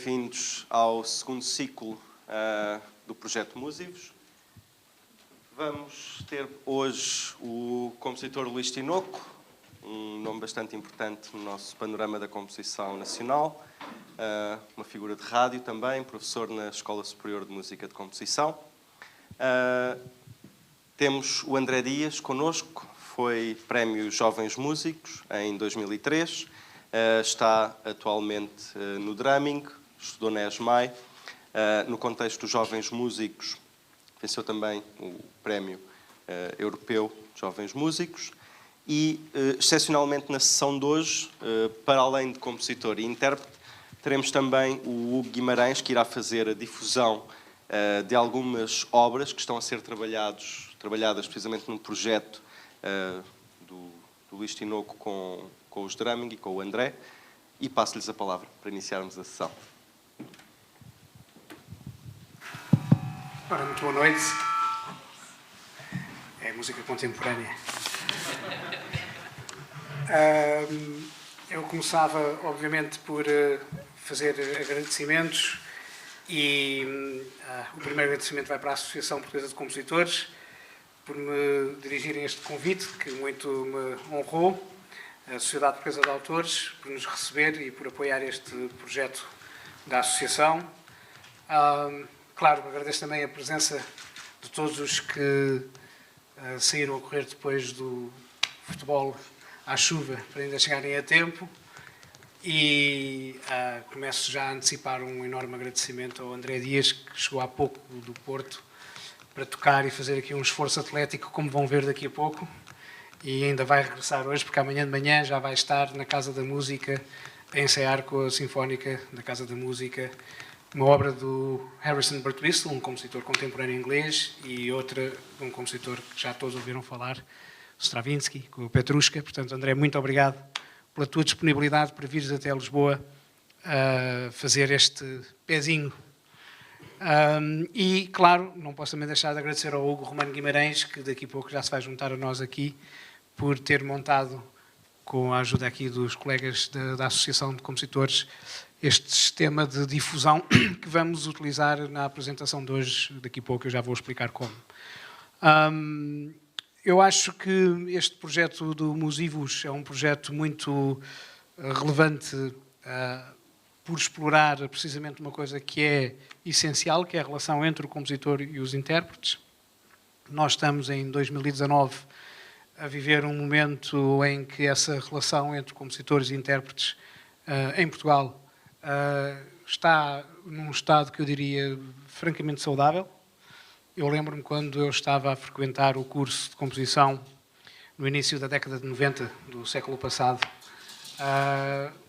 bem-vindos ao segundo ciclo do Projeto Músivos. Vamos ter hoje o compositor Luís Tinoco, um nome bastante importante no nosso panorama da composição nacional, uma figura de rádio também, professor na Escola Superior de Música de Composição. Temos o André Dias connosco, foi Prémio Jovens Músicos em 2003, está atualmente no drumming, estudou na ESMAI. No contexto dos Jovens Músicos, venceu também o Prémio Europeu de Jovens Músicos e, excepcionalmente na sessão de hoje, para além de compositor e intérprete, teremos também o Hugo Guimarães, que irá fazer a difusão de algumas obras que estão a ser trabalhadas precisamente num projeto do Luís Tinoco com os drumming e com o André, e passo-lhes a palavra para iniciarmos a sessão. Ora, muito boa noite. É música contemporânea. Eu começava, obviamente, por fazer agradecimentos e o primeiro agradecimento vai para a Associação Portuguesa de Compositores por me dirigirem este convite, que muito me honrou, a Sociedade Portuguesa de Autores por nos receber e por apoiar este projeto da Associação. Claro, agradeço também a presença de todos os que saíram a correr depois do futebol à chuva para ainda chegarem a tempo e começo já a antecipar um enorme agradecimento ao André Dias, que chegou há pouco do Porto para tocar e fazer aqui um esforço atlético, como vão ver daqui a pouco, e ainda vai regressar hoje, porque amanhã de manhã já vai estar na Casa da Música a ensaiar com a Sinfónica da Casa da Música uma obra do Harrison Birtwistle, um compositor contemporâneo inglês, e outra de um compositor que já todos ouviram falar, Stravinsky, com o Petrushka. Portanto, André, muito obrigado pela tua disponibilidade para vires até Lisboa a fazer este pezinho. E, claro, não posso também deixar de agradecer ao Hugo Romano Guimarães, que daqui a pouco já se vai juntar a nós aqui, por ter montado, com a ajuda aqui dos colegas da Associação de Compositores, este sistema de difusão que vamos utilizar na apresentação de hoje. Daqui a pouco eu já vou explicar como. Eu acho que este projeto do Musivos é um projeto muito relevante por explorar precisamente uma coisa que é essencial, que é a relação entre o compositor e os intérpretes. Nós estamos em 2019 a viver um momento em que essa relação entre compositores e intérpretes em Portugal está num estado que eu diria francamente saudável. Eu lembro-me quando eu estava a frequentar o curso de composição no início da década de 90 do século passado,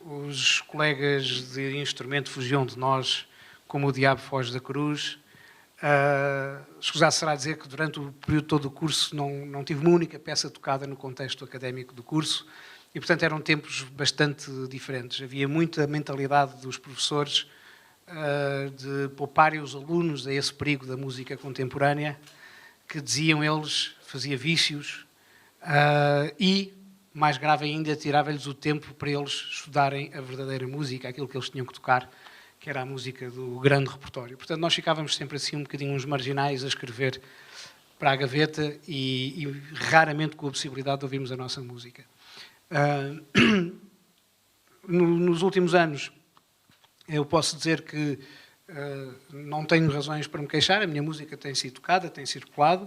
os colegas de instrumento fugiam de nós como o diabo foge da cruz. Escusado será dizer que durante o período todo do curso não tive uma única peça tocada no contexto académico do curso e, portanto, eram tempos bastante diferentes. Havia muita mentalidade dos professores de pouparem os alunos a esse perigo da música contemporânea, que diziam eles, fazia vícios e, mais grave ainda, tirava-lhes o tempo para eles estudarem a verdadeira música, aquilo que eles tinham que tocar, que era a música do grande repertório. Portanto, nós ficávamos sempre assim um bocadinho uns marginais a escrever para a gaveta e raramente com a possibilidade de ouvirmos a nossa música. Nos últimos anos, eu posso dizer que não tenho razões para me queixar, a minha música tem sido tocada, tem circulado,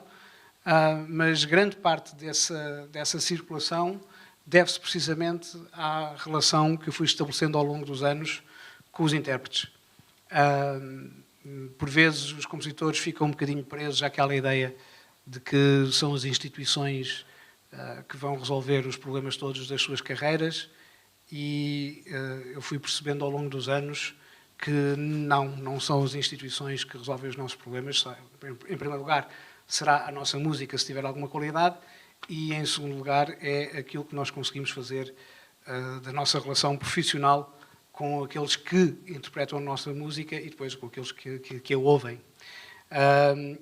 mas grande parte dessa circulação deve-se precisamente à relação que eu fui estabelecendo ao longo dos anos com os intérpretes. Por vezes os compositores ficam um bocadinho presos àquela ideia de que são as instituições que vão resolver os problemas todos das suas carreiras e eu fui percebendo ao longo dos anos que não são as instituições que resolvem os nossos problemas. Em primeiro lugar, será a nossa música se tiver alguma qualidade e, em segundo lugar, é aquilo que nós conseguimos fazer da nossa relação profissional com aqueles que interpretam a nossa música e depois com aqueles que a ouvem.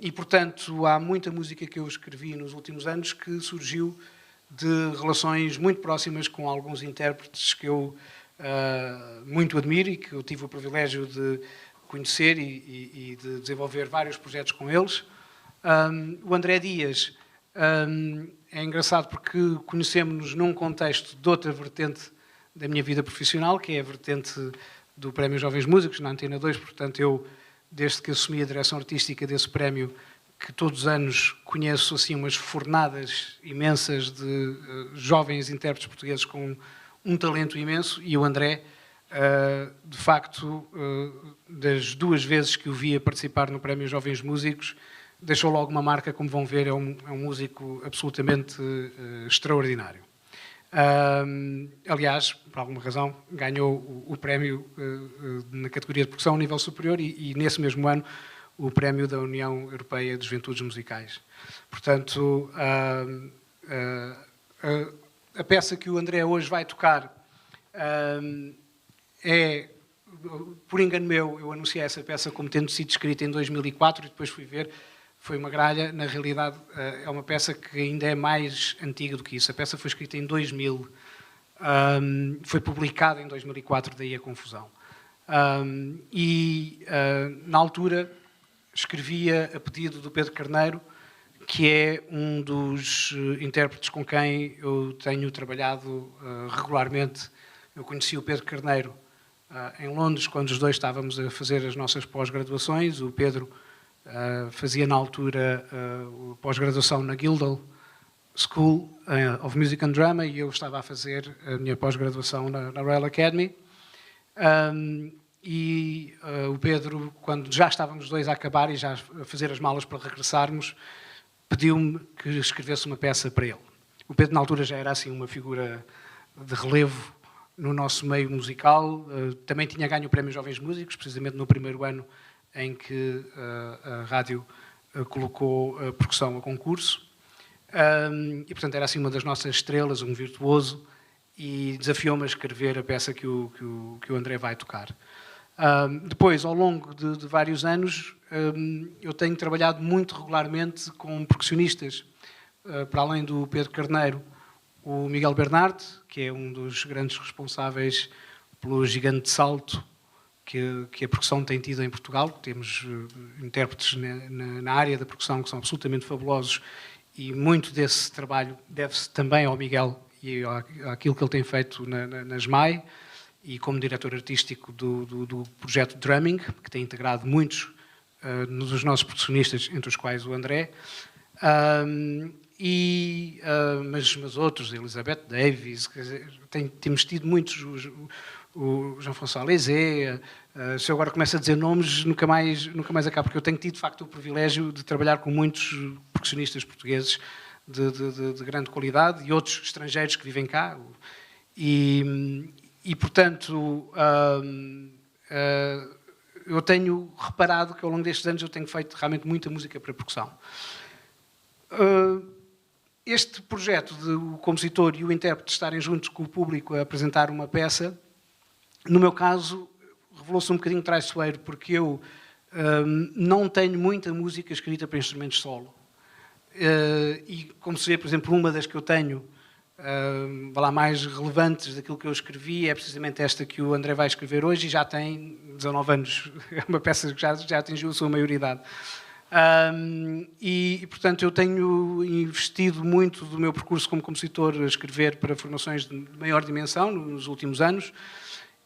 E, portanto, há muita música que eu escrevi nos últimos anos que surgiu de relações muito próximas com alguns intérpretes que eu muito admiro e que eu tive o privilégio de conhecer e de desenvolver vários projetos com eles. O André Dias é engraçado porque conhecemos-nos num contexto de outra vertente da minha vida profissional, que é a vertente do Prémio Jovens Músicos, na Antena 2. Portanto, eu, desde que assumi a direção artística desse prémio, que todos os anos conheço assim umas fornadas imensas de jovens intérpretes portugueses com um talento imenso, e o André, de facto, das 2 vezes que o vi a participar no Prémio Jovens Músicos, deixou logo uma marca. Como vão ver, é um músico absolutamente extraordinário. Aliás, por alguma razão, ganhou o prémio na categoria de percussão a nível superior e nesse mesmo ano o prémio da União Europeia de Juventudes Musicais. Portanto, a peça que o André hoje vai tocar é, por engano meu, eu anunciei essa peça como tendo sido escrita em 2004 e depois fui ver, foi uma gralha. Na realidade, é uma peça que ainda é mais antiga do que isso. A peça foi escrita em 2000, foi publicada em 2004, daí a confusão. Na altura, escrevia a pedido do Pedro Carneiro, que é um dos intérpretes com quem eu tenho trabalhado regularmente. Eu conheci o Pedro Carneiro em Londres, quando os dois estávamos a fazer as nossas pós-graduações. O Pedro fazia na altura pós-graduação na Guildhall School of Music and Drama e eu estava a fazer a minha pós-graduação na Royal Academy. O Pedro, quando já estávamos os dois a acabar e já a fazer as malas para regressarmos, pediu-me que escrevesse uma peça para ele. O Pedro, na altura, já era assim uma figura de relevo no nosso meio musical. Também tinha ganho o Prémio Jovens Músicos, precisamente no primeiro ano em que a rádio colocou a percussão a concurso. E, portanto, era assim uma das nossas estrelas, um virtuoso, e desafiou-me a escrever a peça que o André vai tocar. Depois, ao longo de vários anos, eu tenho trabalhado muito regularmente com percussionistas, para além do Pedro Carneiro, o Miguel Bernardo, que é um dos grandes responsáveis pelo gigante salto que a percussão tem tido em Portugal. Temos intérpretes na área da percussão que são absolutamente fabulosos e muito desse trabalho deve-se também ao Miguel e àquilo que ele tem feito na SMAI e como diretor artístico do projeto Drumming, que tem integrado muitos dos nossos percussionistas, entre os quais o André, mas outros, Elizabeth Davis, quer dizer, temos tido muitos, o Jean-François Lézé. Se eu agora começo a dizer nomes, nunca mais acabo, porque eu tenho tido, de facto, o privilégio de trabalhar com muitos percussionistas portugueses de grande qualidade e outros estrangeiros que vivem cá. Portanto, eu tenho reparado que ao longo destes anos eu tenho feito realmente muita música para percussão. Este projeto de o compositor e o intérprete estarem juntos com o público a apresentar uma peça, no meu caso, revelou-se um bocadinho traiçoeiro, porque eu não tenho muita música escrita para instrumentos solo. E, como se vê, por exemplo, uma das que eu tenho, mais relevantes daquilo que eu escrevi, é precisamente esta que o André vai escrever hoje, e já tem 19 anos. É uma peça que já atingiu a sua maioridade. Portanto, eu tenho investido muito do meu percurso como compositor a escrever para formações de maior dimensão nos últimos anos.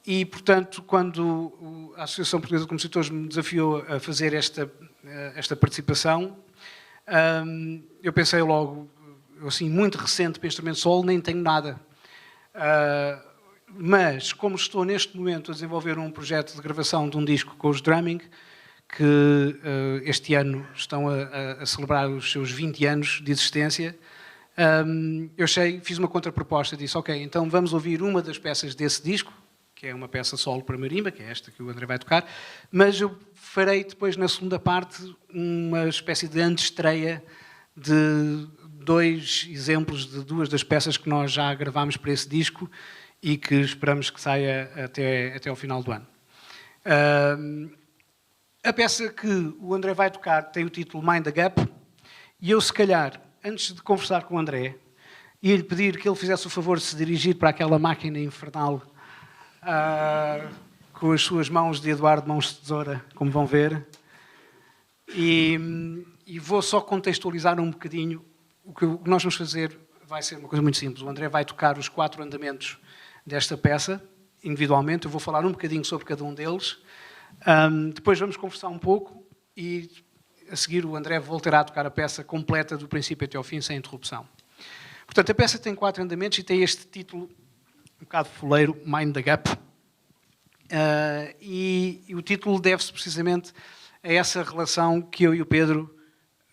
E, portanto, quando a Associação Portuguesa de Compositores me desafiou a fazer esta participação, eu pensei logo, assim, muito recente para instrumento solo, nem tenho nada. Mas, como estou neste momento a desenvolver um projeto de gravação de um disco com os Drumming, que este ano estão a celebrar os seus 20 anos de existência, eu fiz uma contraproposta, disse, ok, então vamos ouvir uma das peças desse disco, que é uma peça solo para marimba, que é esta que o André vai tocar, mas eu farei depois, na segunda parte, uma espécie de antestreia de 2 exemplos de 2 das peças que nós já gravámos para esse disco e que esperamos que saia até ao final do ano. A peça que o André vai tocar tem o título Mind the Gap, e eu, se calhar, antes de conversar com o André, ia-lhe pedir que ele fizesse o favor de se dirigir para aquela máquina infernal com as suas mãos de Eduardo Mãos de Tesoura, como vão ver. E vou só contextualizar um bocadinho. O que nós vamos fazer vai ser uma coisa muito simples. O André vai tocar os 4 andamentos desta peça, individualmente. Eu vou falar um bocadinho sobre cada um deles. Depois vamos conversar um pouco e, a seguir, o André voltará a tocar a peça completa do princípio até ao fim, sem interrupção. Portanto, a peça tem 4 andamentos e tem este título um bocado foleiro, Mind the Gap. E o título deve-se precisamente a essa relação que eu e o Pedro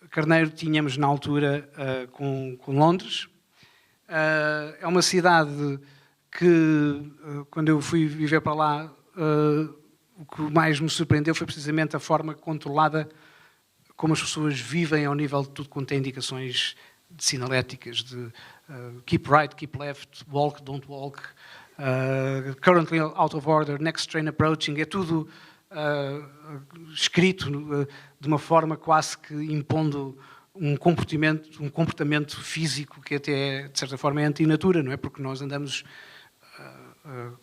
Carneiro tínhamos na altura com Londres. É uma cidade que, quando eu fui viver para lá, o que mais me surpreendeu foi precisamente a forma controlada como as pessoas vivem ao nível de tudo quanto tem indicações de sinaléticas, de keep right, keep left, walk, don't walk, currently out of order, next train approaching, é tudo escrito de uma forma quase que impondo um comportamento físico que até, de certa forma, é antinatura, não é? Porque nós andamos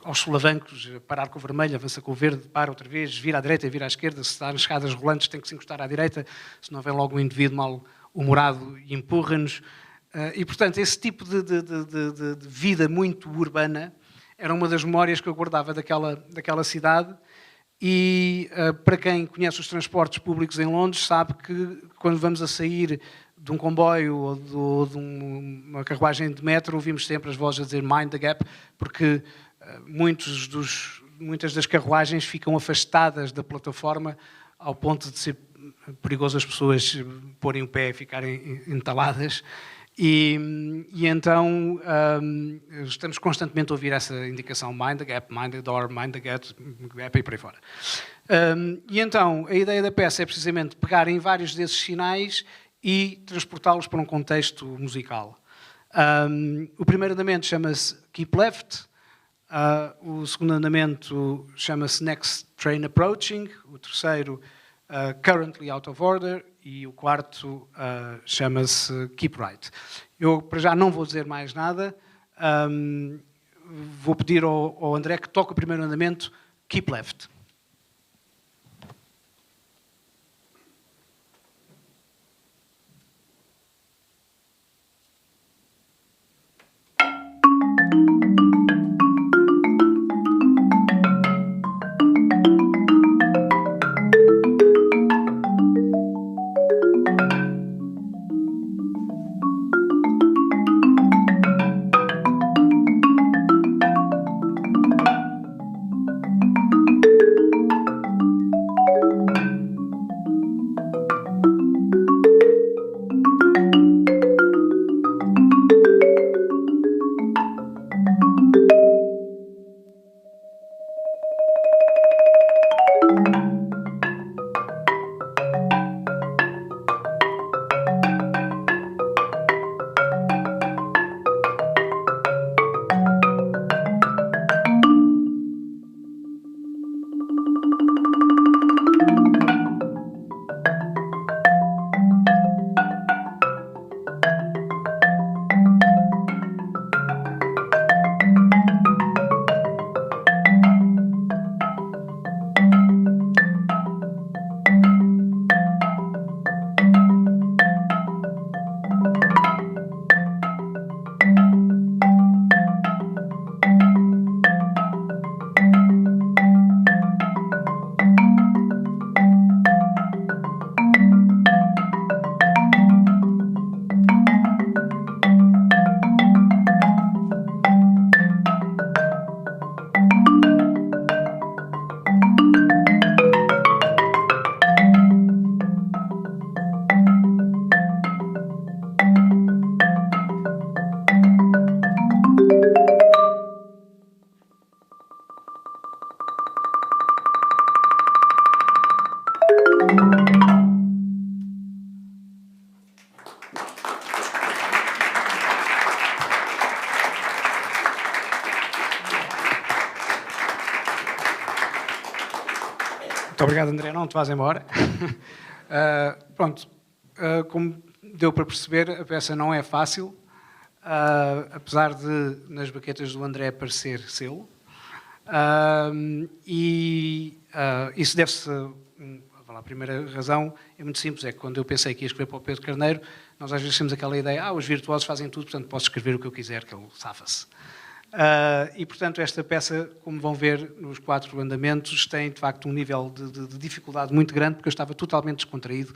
aos solavancos, parar com o vermelho, avança com o verde, para outra vez, vira à direita e vira à esquerda, se está nas escadas rolantes tem que se encostar à direita, senão vem logo um indivíduo mal-humorado e empurra-nos. E, portanto, esse tipo de vida muito urbana era uma das memórias que eu guardava daquela cidade. E para quem conhece os transportes públicos em Londres sabe que quando vamos a sair de um comboio ou de uma carruagem de metro ouvimos sempre as vozes a dizer Mind the Gap, porque muitas das carruagens ficam afastadas da plataforma ao ponto de ser perigoso as pessoas porem o pé e ficarem entaladas. E então estamos constantemente a ouvir essa indicação Mind the Gap, Mind the Door, Mind the Gap e por aí fora. E então a ideia da peça é precisamente pegar em vários desses sinais e transportá-los para um contexto musical. O primeiro andamento chama-se Keep Left, o segundo andamento chama-se Next Train Approaching, o terceiro Currently Out of Order e o quarto chama-se Keep Right. Eu, para já, não vou dizer mais nada. Vou pedir ao André que toque o primeiro andamento, Keep Left. Muito obrigado, André. Não te vás embora. Pronto, como deu para perceber, a peça não é fácil, apesar de nas baquetas do André parecer selo. Isso deve-se... A primeira razão é muito simples, é que quando eu pensei que ia escrever para o Pedro Carneiro, nós às vezes temos aquela ideia, os virtuosos fazem tudo, portanto posso escrever o que eu quiser, que ele safa-se. E, portanto, esta peça, como vão ver nos 4 andamentos, tem, de facto, um nível de dificuldade muito grande, porque eu estava totalmente descontraído,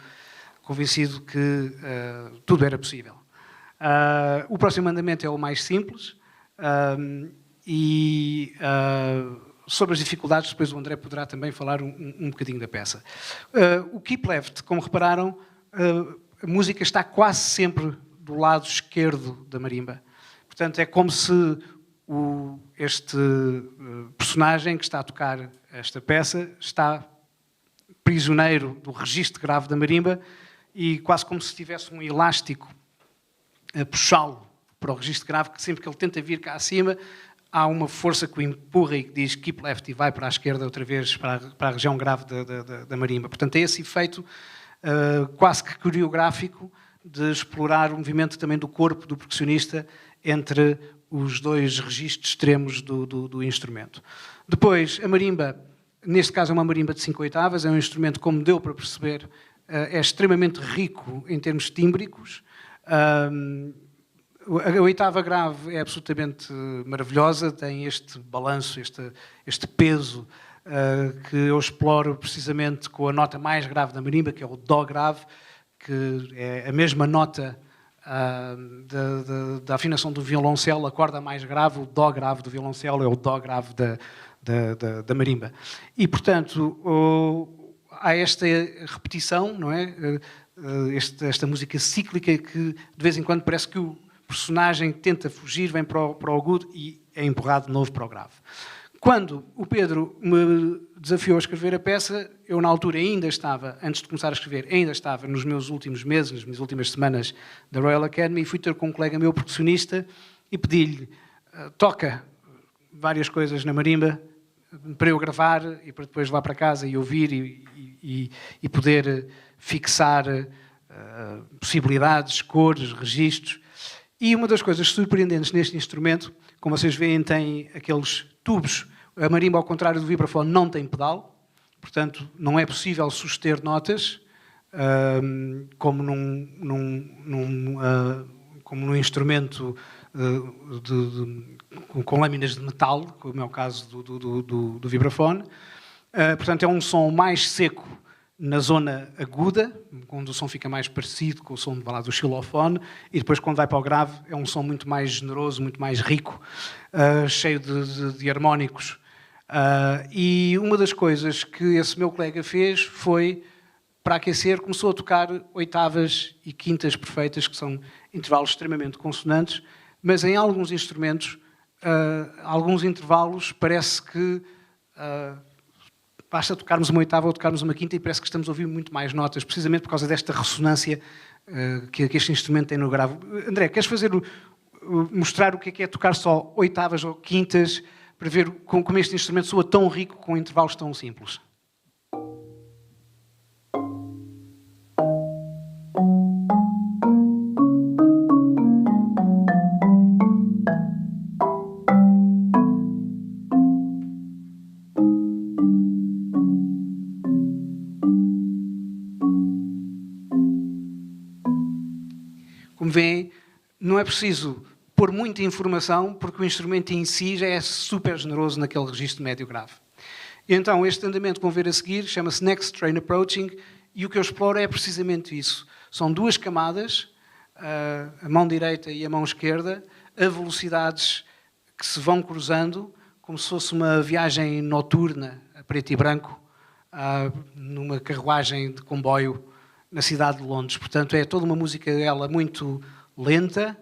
convencido que tudo era possível. O próximo andamento é o mais simples, sobre as dificuldades, depois o André poderá também falar um bocadinho da peça. O Keep Left, como repararam, a música está quase sempre do lado esquerdo da marimba. Portanto, é como se este personagem que está a tocar esta peça está prisioneiro do registro grave da marimba e quase como se tivesse um elástico a puxá-lo para o registro grave, que sempre que ele tenta vir cá acima, há uma força que o empurra e que diz keep left e vai para a esquerda outra vez para a região grave da marimba. Portanto, é esse efeito quase que coreográfico de explorar o movimento também do corpo do percussionista entre os 2 registros extremos do instrumento. Depois, a marimba, neste caso é uma marimba de 5/8, é um instrumento, como deu para perceber, é extremamente rico em termos tímbricos. A 8ª grave é absolutamente maravilhosa, tem este balanço, este peso que eu exploro precisamente com a nota mais grave da marimba, que é o Dó grave, que é a mesma nota da afinação do violoncelo, a corda mais grave, o Dó grave do violoncelo é o Dó grave da marimba. E, portanto, há esta repetição, não é? Esta música cíclica que, de vez em quando, parece que o personagem tenta fugir, vem para o agudo e é empurrado de novo para o grave. Quando o Pedro me desafiou a escrever a peça, eu na altura ainda estava, antes de começar a escrever, ainda estava nos meus últimos meses, nas minhas últimas semanas da Royal Academy, e fui ter com um colega meu percussionista e pedi-lhe, toca várias coisas na marimba para eu gravar e para depois levar para casa e ouvir e poder fixar possibilidades, cores, registros. E uma das coisas surpreendentes neste instrumento, como vocês veem, tem aqueles tubos. A marimba, ao contrário do vibrafone, não tem pedal, portanto, não é possível suster notas, como num instrumento com lâminas de metal, como é o caso do vibrafone. Portanto, é um som mais seco na zona aguda, onde o som fica mais parecido com o som do xilofone, e depois, quando vai para o grave, é um som muito mais generoso, muito mais rico, cheio de harmónicos. E uma das coisas que esse meu colega fez foi, para aquecer, começou a tocar 8º e 5º perfeitas, que são intervalos extremamente consonantes, mas em alguns instrumentos, alguns intervalos, parece que basta tocarmos uma 8ª ou tocarmos uma 5ª e parece que estamos a ouvir muito mais notas, precisamente por causa desta ressonância que este instrumento tem no grave. André, queres mostrar o que é tocar só 8º ou 5º, para ver como este instrumento soa tão rico com intervalos tão simples? Como veem, não é preciso pôr muita informação, porque o instrumento em si já é super generoso naquele registro médio-grave. Então, este andamento que vão ver a seguir chama-se Next Train Approaching, e o que eu exploro é precisamente isso. São 2 camadas, a mão direita e a mão esquerda, a velocidades que se vão cruzando, como se fosse uma viagem noturna, a preto e branco, numa carruagem de comboio na cidade de Londres. Portanto, é toda uma música dela muito lenta,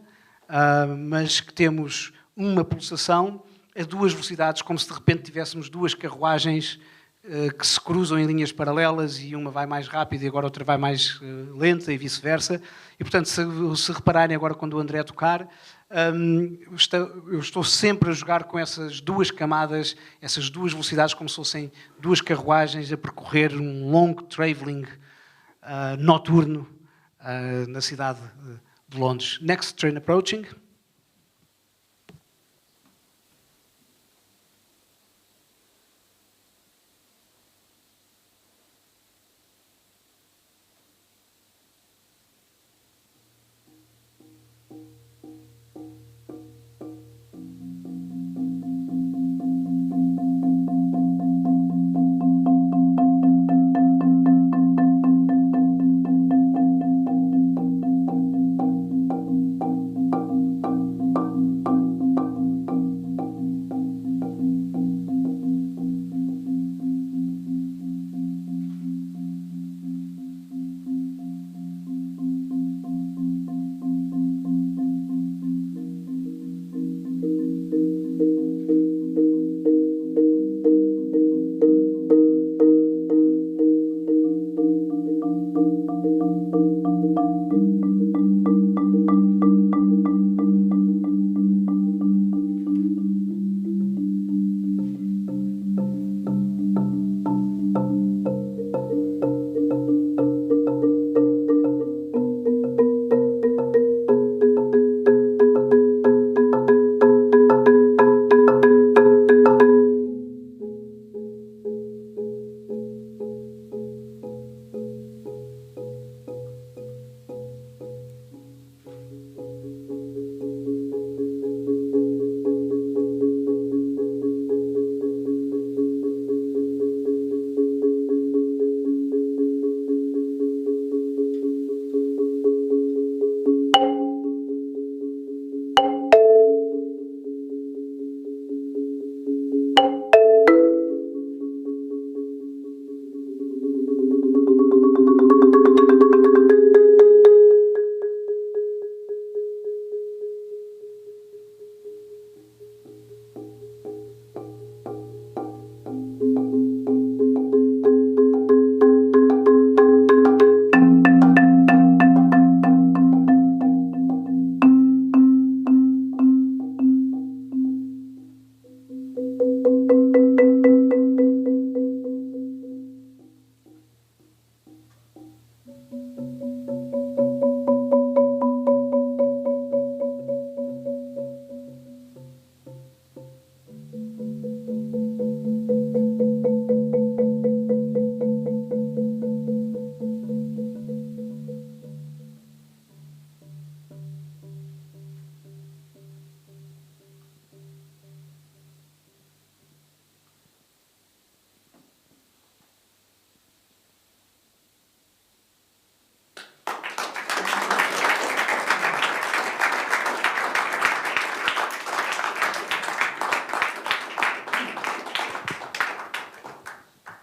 mas que temos uma pulsação a 2 velocidades, como se de repente tivéssemos 2 carruagens que se cruzam em linhas paralelas e uma vai mais rápida e agora outra vai mais lenta e vice-versa. E, portanto, se repararem agora quando o André tocar, eu estou sempre a jogar com essas 2 camadas, essas 2 velocidades, como se fossem 2 carruagens a percorrer um long travelling noturno na cidade de Londres. Next Train Approaching.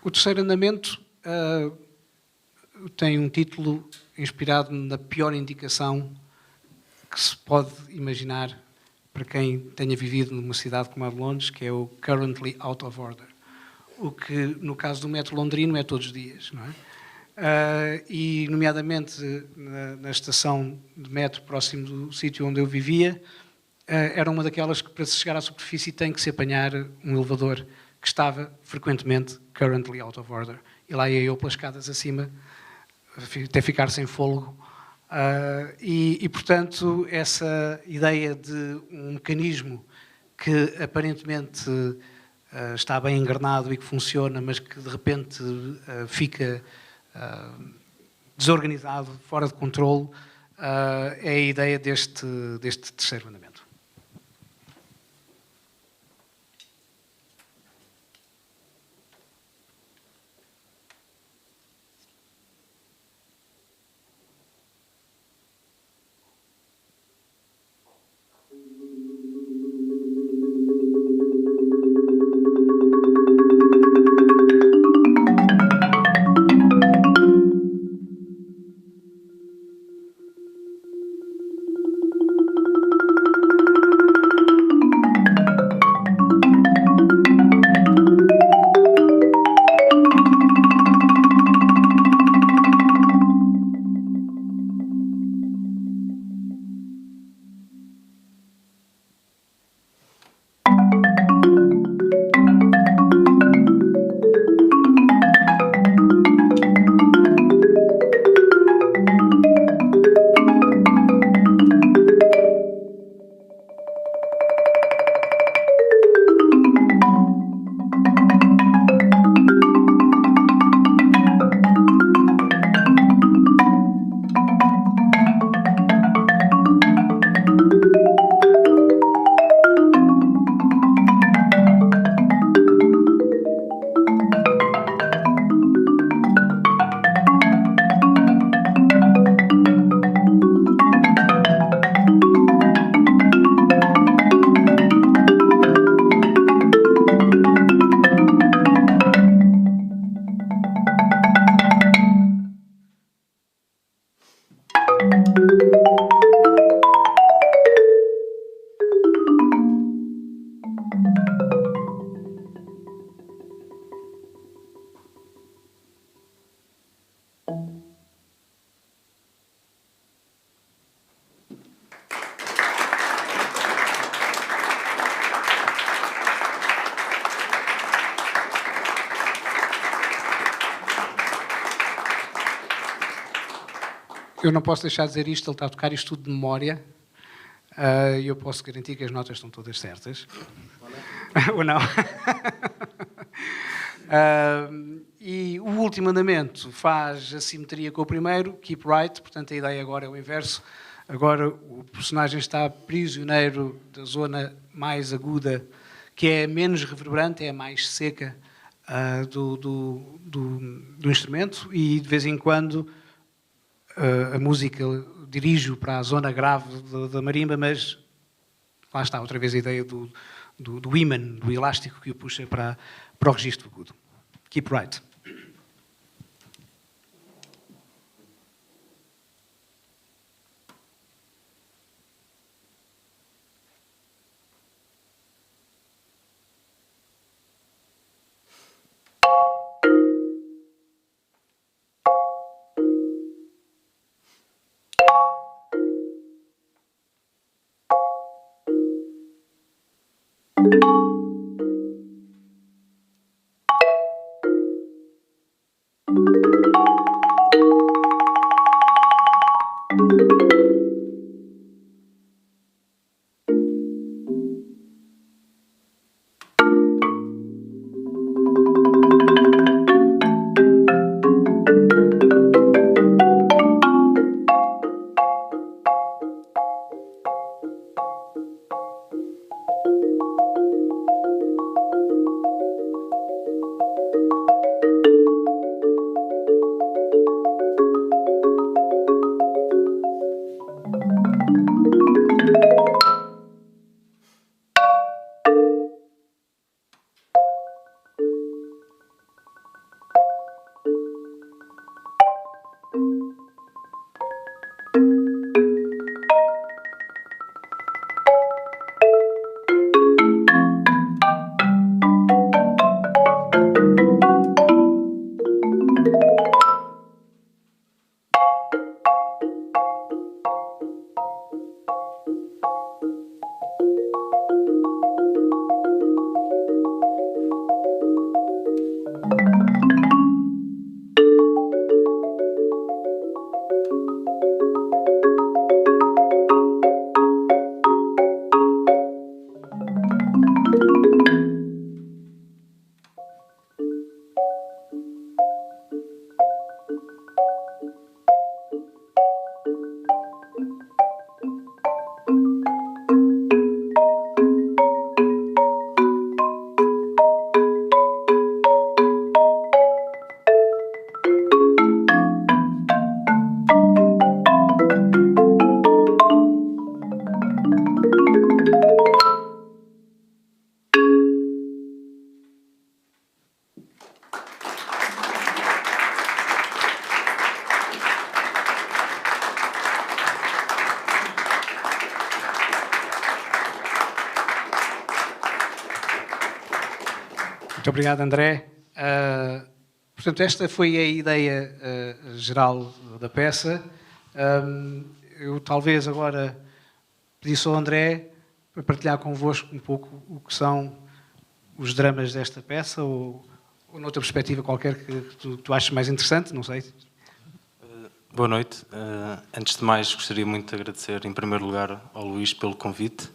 O terceiro andamento tem um título inspirado na pior indicação que se pode imaginar para quem tenha vivido numa cidade como a de Londres, que é o Currently Out of Order. O que, no caso do metro londrino, é todos os dias, não é? E, nomeadamente, na estação de metro próximo do sítio onde eu vivia, era uma daquelas que, para se chegar à superfície, tem que se apanhar um elevador que estava frequentemente currently out of order. E lá ia eu pelas escadas acima, até ficar sem fôlego. Portanto, essa ideia de um mecanismo que aparentemente está bem engrenado e que funciona, mas que de repente fica desorganizado, fora de controle, é a ideia deste terceiro mandamento. Eu não posso deixar de dizer isto, ele está a tocar isto tudo de memória, e eu posso garantir que as notas estão todas certas. Ou não? E o último andamento faz a simetria com o primeiro, keep right, portanto a ideia agora é o inverso. Agora o personagem está prisioneiro da zona mais aguda, que é menos reverberante, é mais seca do instrumento, e de vez em quando a música dirige-o para a zona grave da marimba, mas lá está outra vez a ideia do ímã, do elástico que o puxa para o registro agudo. Keep right. Muito obrigado, André. Portanto, esta foi a ideia geral da peça. Eu talvez agora pedisse ao André para partilhar convosco um pouco o que são os dramas desta peça, ou noutra perspectiva qualquer que tu aches mais interessante, não sei. Boa noite. Antes de mais, gostaria muito de agradecer, em primeiro lugar, ao Luís pelo convite.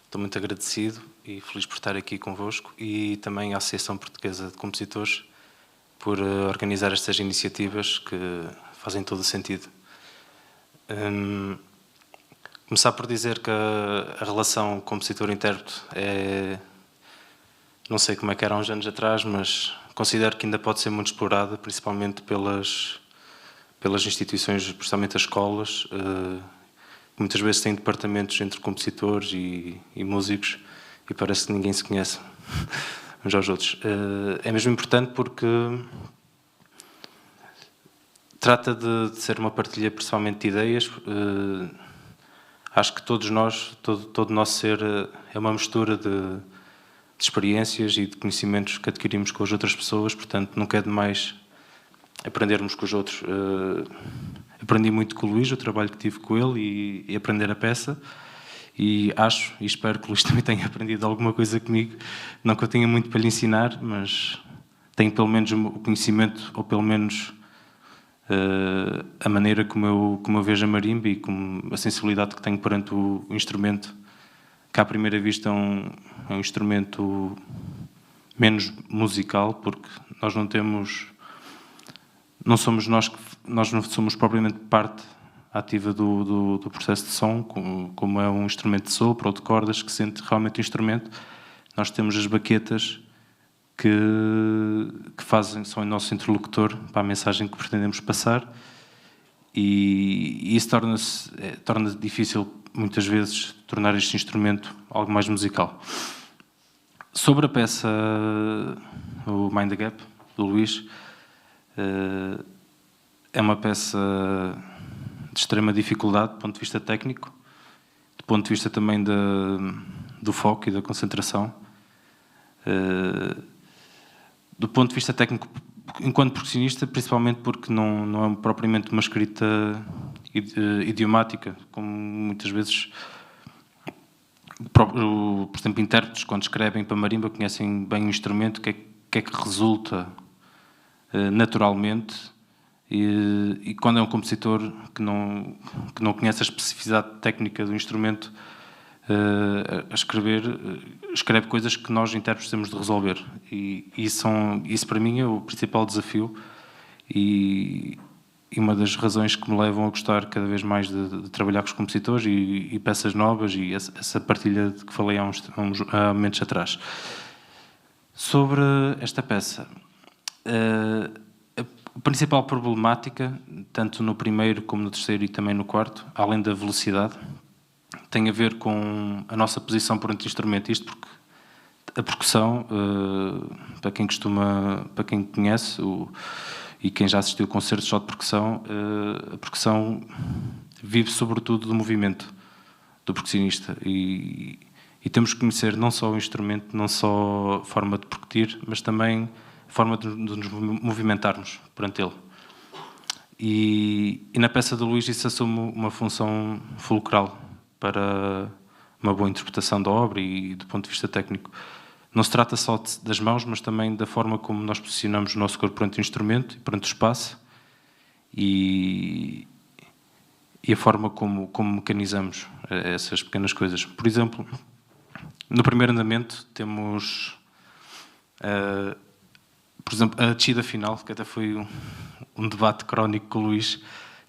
Estou muito agradecido e feliz por estar aqui convosco, e também à Associação Portuguesa de Compositores por organizar estas iniciativas que fazem todo o sentido. Começar por dizer que a relação compositor-intérprete é... Não sei como é que era há uns anos atrás, mas considero que ainda pode ser muito explorada, principalmente pelas instituições, principalmente as escolas, que muitas vezes têm departamentos entre compositores e músicos, e parece que ninguém se conhece uns aos outros. É mesmo importante porque trata de ser uma partilha principalmente de ideias. Acho que todos nós, todo o nosso ser é uma mistura de experiências e de conhecimentos que adquirimos com as outras pessoas, portanto nunca é demais aprendermos com os outros. Aprendi muito com o Luís, o trabalho que tive com ele, e aprender a peça, e acho e espero que o Luís também tenha aprendido alguma coisa comigo. Não que eu tenha muito para lhe ensinar, mas tenho pelo menos o conhecimento, ou pelo menos a maneira como eu vejo a marimba e a sensibilidade que tenho perante o instrumento, que à primeira vista é um instrumento menos musical, porque nós não somos nós não somos propriamente parte ativa do processo de som, como é um instrumento de sopro ou de cordas que sente realmente o instrumento. Nós temos as baquetas que são o nosso interlocutor para a mensagem que pretendemos passar, e isso torna difícil, muitas vezes, tornar este instrumento algo mais musical. Sobre a peça, o Mind the Gap, do Luís, é uma peça de extrema dificuldade do ponto de vista técnico, do ponto de vista também do foco e da concentração. Do ponto de vista técnico, enquanto percussionista, principalmente porque não é propriamente uma escrita idiomática, como muitas vezes, por exemplo, intérpretes, quando escrevem para marimba, conhecem bem o instrumento, o que é que resulta naturalmente, e quando é um compositor que não conhece a especificidade técnica do instrumento, escreve coisas que nós, intérpretes, temos de resolver. E isso para mim é o principal desafio e uma das razões que me levam a gostar cada vez mais de trabalhar com os compositores e peças novas, e essa partilha de que falei há momentos atrás. Sobre esta peça, a principal problemática, tanto no primeiro como no terceiro e também no quarto, além da velocidade, tem a ver com a nossa posição perante o instrumento. Isto porque a percussão, para quem conhece e quem já assistiu a concertos só de percussão, a percussão vive sobretudo do movimento do percussionista, e temos que conhecer não só o instrumento, não só a forma de percutir, mas também a forma de nos movimentarmos perante ele. E na peça do Luís isso assume uma função fulcral para uma boa interpretação da obra e do ponto de vista técnico. Não se trata só das mãos, mas também da forma como nós posicionamos o nosso corpo perante o instrumento e perante o espaço, e a forma como mecanizamos essas pequenas coisas. Por exemplo, no primeiro andamento temos, por exemplo, a descida final, que até foi um debate crónico com o Luís.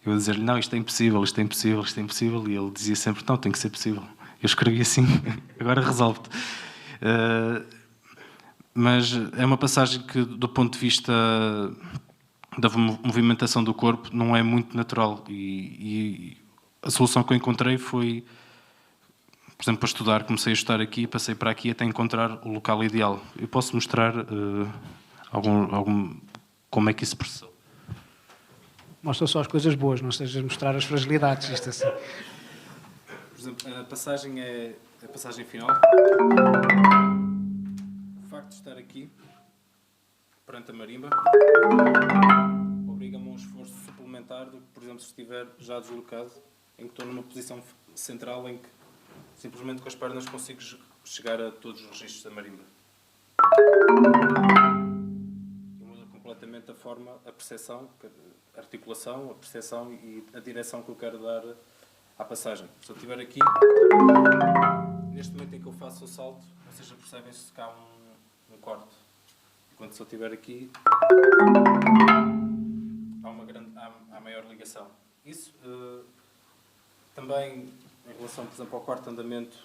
Eu a dizer-lhe, não, isto é impossível, isto é impossível, isto é impossível, e ele dizia sempre, não, tem que ser possível. Eu escrevi assim, agora resolve-te. Mas é uma passagem que, do ponto de vista da movimentação do corpo, não é muito natural, e a solução que eu encontrei foi, por exemplo, para estudar, comecei a estudar aqui, passei para aqui até encontrar o local ideal. Eu posso mostrar como é que isso se processou. Mostra só as coisas boas, não estejas a mostrar as fragilidades. Isto assim. Por exemplo, a passagem é a passagem final. O facto de estar aqui, perante a marimba, obriga-me a um esforço suplementar do que, por exemplo, se estiver já deslocado, em que estou numa posição central, em que simplesmente com as pernas consigo chegar a todos os registros da marimba. E muda completamente a forma, a percepção, a articulação, a percepção e a direção que eu quero dar à passagem. Se eu estiver aqui, neste momento em que eu faço o salto, vocês já percebem se cá um corte. Enquanto se eu estiver aqui, há maior ligação. Isso também, em relação, por exemplo, ao quarto andamento,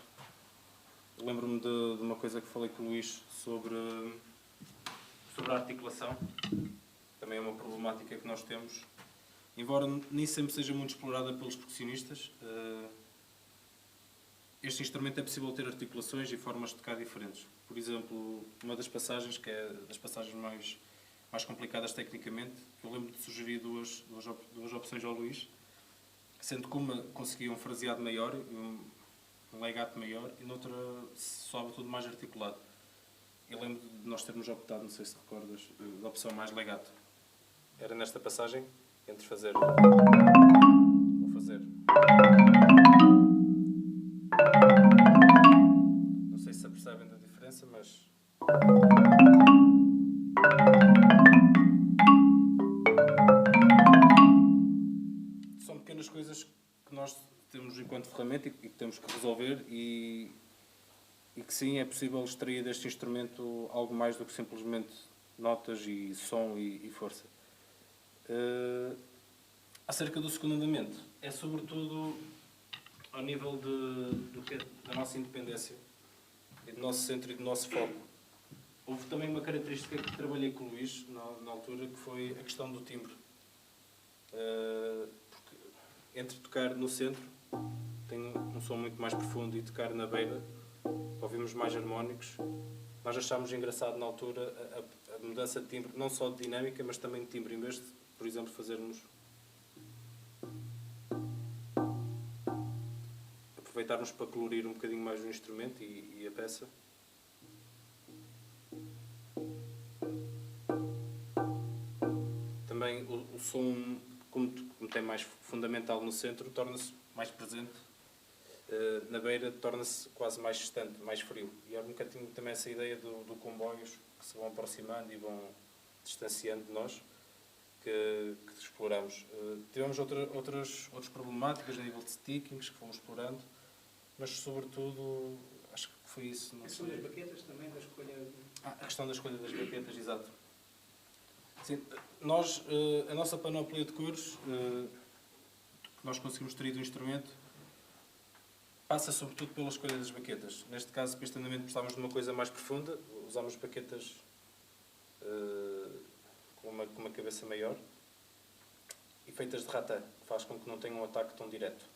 lembro-me de uma coisa que falei com o Luís sobre a articulação. Também é uma problemática que nós temos. Embora nem sempre seja muito explorada pelos percussionistas, este instrumento é possível ter articulações e formas de tocar diferentes. Por exemplo, uma das passagens, que é das passagens mais complicadas tecnicamente, eu lembro de sugerir duas opções ao Luís, sendo que uma conseguia um fraseado maior, um legato maior, e noutra soava tudo mais articulado. Eu lembro de nós termos optado, não sei se recordas, da opção mais legato. Era nesta passagem, entre fazer ou fazer. Não sei se percebem da diferença, mas... muitas coisas que nós temos enquanto ferramenta e que temos que resolver e que sim, é possível extrair deste instrumento algo mais do que simplesmente notas e som e força. Acerca do segundo andamento, é sobretudo ao nível da nossa independência e do nosso centro e do nosso foco. Houve também uma característica que trabalhei com o Luís na altura, que foi a questão do timbre. Porque entre tocar no centro, tem um som muito mais profundo, e tocar na beira, ouvimos mais harmónicos. Nós achámos engraçado na altura a mudança de timbre, não só de dinâmica, mas também de timbre. Em vez de, por exemplo, fazermos... aproveitarmos para colorir um bocadinho mais o instrumento e a peça. Também o som, como tem mais fundamental no centro, torna-se mais presente. Na beira torna-se quase mais distante, mais frio. E há um bocadinho também essa ideia do comboios que se vão aproximando e vão distanciando de nós, que exploramos. Tivemos outras problemáticas a nível de stickings que fomos explorando, mas sobretudo acho que foi isso. A questão das baquetas também, da escolha... A questão da escolha das baquetas, exato. Sim, a nossa panóplia de cores que nós conseguimos extrair do instrumento passa sobretudo pela escolha das baquetas. Neste caso, para este andamento, precisávamos de uma coisa mais profunda. Usámos baquetas com uma cabeça maior e feitas de ratã, que faz com que não tenha um ataque tão direto.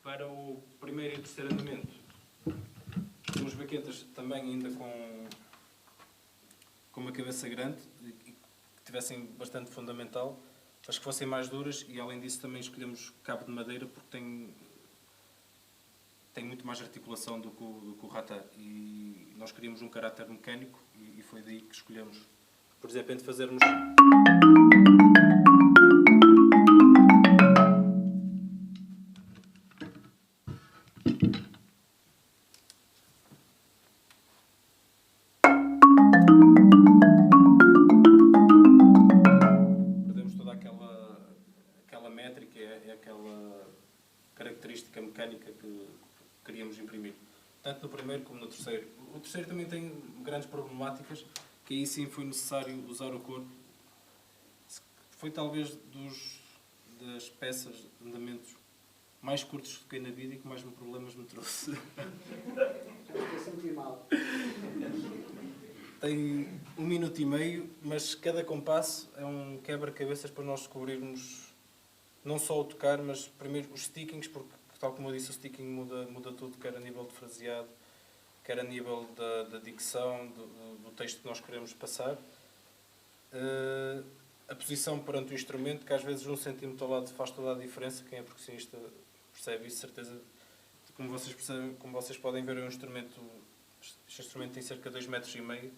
Para o primeiro e o terceiro andamento, temos baquetas também ainda com uma cabeça grande e que tivessem bastante fundamental, mas que fossem mais duras, e além disso também escolhemos cabo de madeira porque tem muito mais articulação do que o ratã, e nós queríamos um caráter mecânico e foi daí que escolhemos. Por exemplo, entre fazermos... perdemos toda aquela métrica e aquela característica mecânica que queríamos imprimir, tanto no primeiro como no terceiro. O terceiro também tem grandes problemáticas, que aí sim foi necessário usar o corpo. Foi talvez das peças de andamentos mais curtos que toquei na vida e que mais problemas me trouxe. Eu senti mal. Tem 1 minuto e meio, mas cada compasso é um quebra-cabeças para nós descobrirmos não só o tocar, mas primeiro os stickings, porque, tal como eu disse, o sticking muda tudo, quer a nível de fraseado, quer a nível da dicção, do texto que nós queremos passar. A posição perante o instrumento, que às vezes 1 centímetro ao lado faz toda a diferença. Quem é percussionista percebe isso, certeza. Como vocês podem ver, é um instrumento, este instrumento tem cerca de 2,5 metros.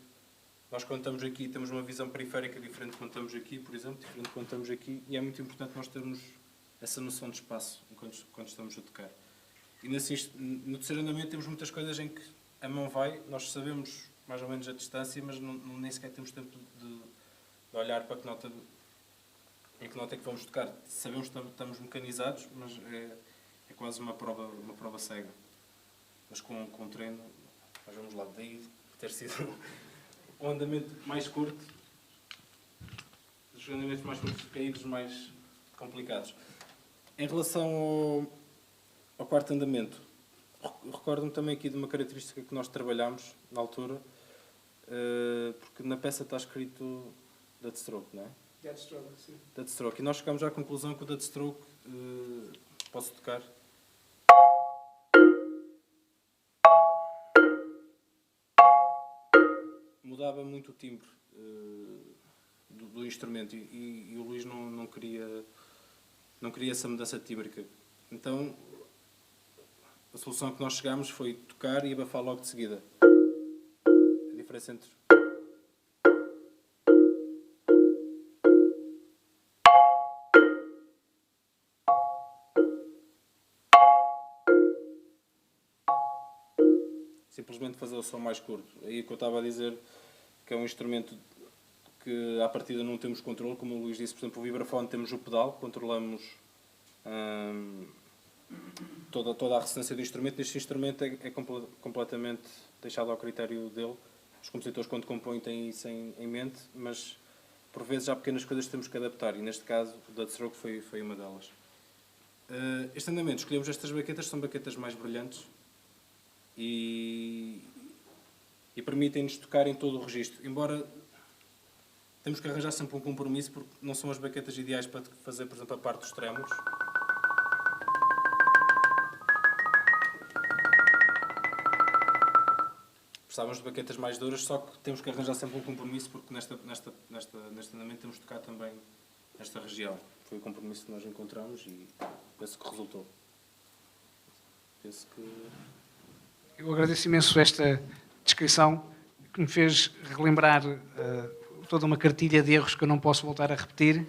Nós, quando estamos aqui, temos uma visão periférica diferente quando estamos aqui, por exemplo, diferente quando estamos aqui, e é muito importante nós termos essa noção de espaço quando estamos a tocar. E no terceiro andamento temos muitas coisas em que a mão vai, nós sabemos mais ou menos a distância, mas nem sequer temos tempo de olhar para em que nota é que vamos tocar. Sabemos que estamos mecanizados, mas é quase uma prova cega. Mas com treino, nós vamos lá, daí ter sido um andamento mais curto, os andamentos mais curtos caídos, mais complicados. Em relação ao quarto andamento, recordo-me também aqui de uma característica que nós trabalhámos na altura, porque na peça está escrito Deathstroke, não é? Deathstroke, sim. Deathstroke. E nós chegámos à conclusão que o Deathstroke, posso tocar, mudava muito o timbre do instrumento, e o Luís não queria essa mudança tímbrica. Então a solução que nós chegámos foi tocar e abafar logo de seguida. A diferença entre... simplesmente fazer o som mais curto. Aí que eu estava a dizer que é um instrumento que à partida não temos controle, como o Luís disse, por exemplo, o vibrafone temos o pedal, controlamos toda a ressonância do instrumento. Este instrumento é completamente deixado ao critério dele. Os compositores, quando compõem, têm isso em mente, mas por vezes há pequenas coisas que temos que adaptar, e neste caso o Deathstroke foi uma delas. Este andamento, escolhemos estas baquetas, são baquetas mais brilhantes e permitem-nos tocar em todo o registro, embora temos que arranjar sempre um compromisso, porque não são as baquetas ideais para fazer, por exemplo, a parte dos trémolos. Precisávamos de baquetas mais duras, só que temos que arranjar sempre um compromisso, porque neste andamento temos de tocar também nesta região. Foi o compromisso que nós encontramos e penso que resultou. Penso que... Eu agradeço imenso esta descrição, que me fez relembrar toda uma cartilha de erros que eu não posso voltar a repetir.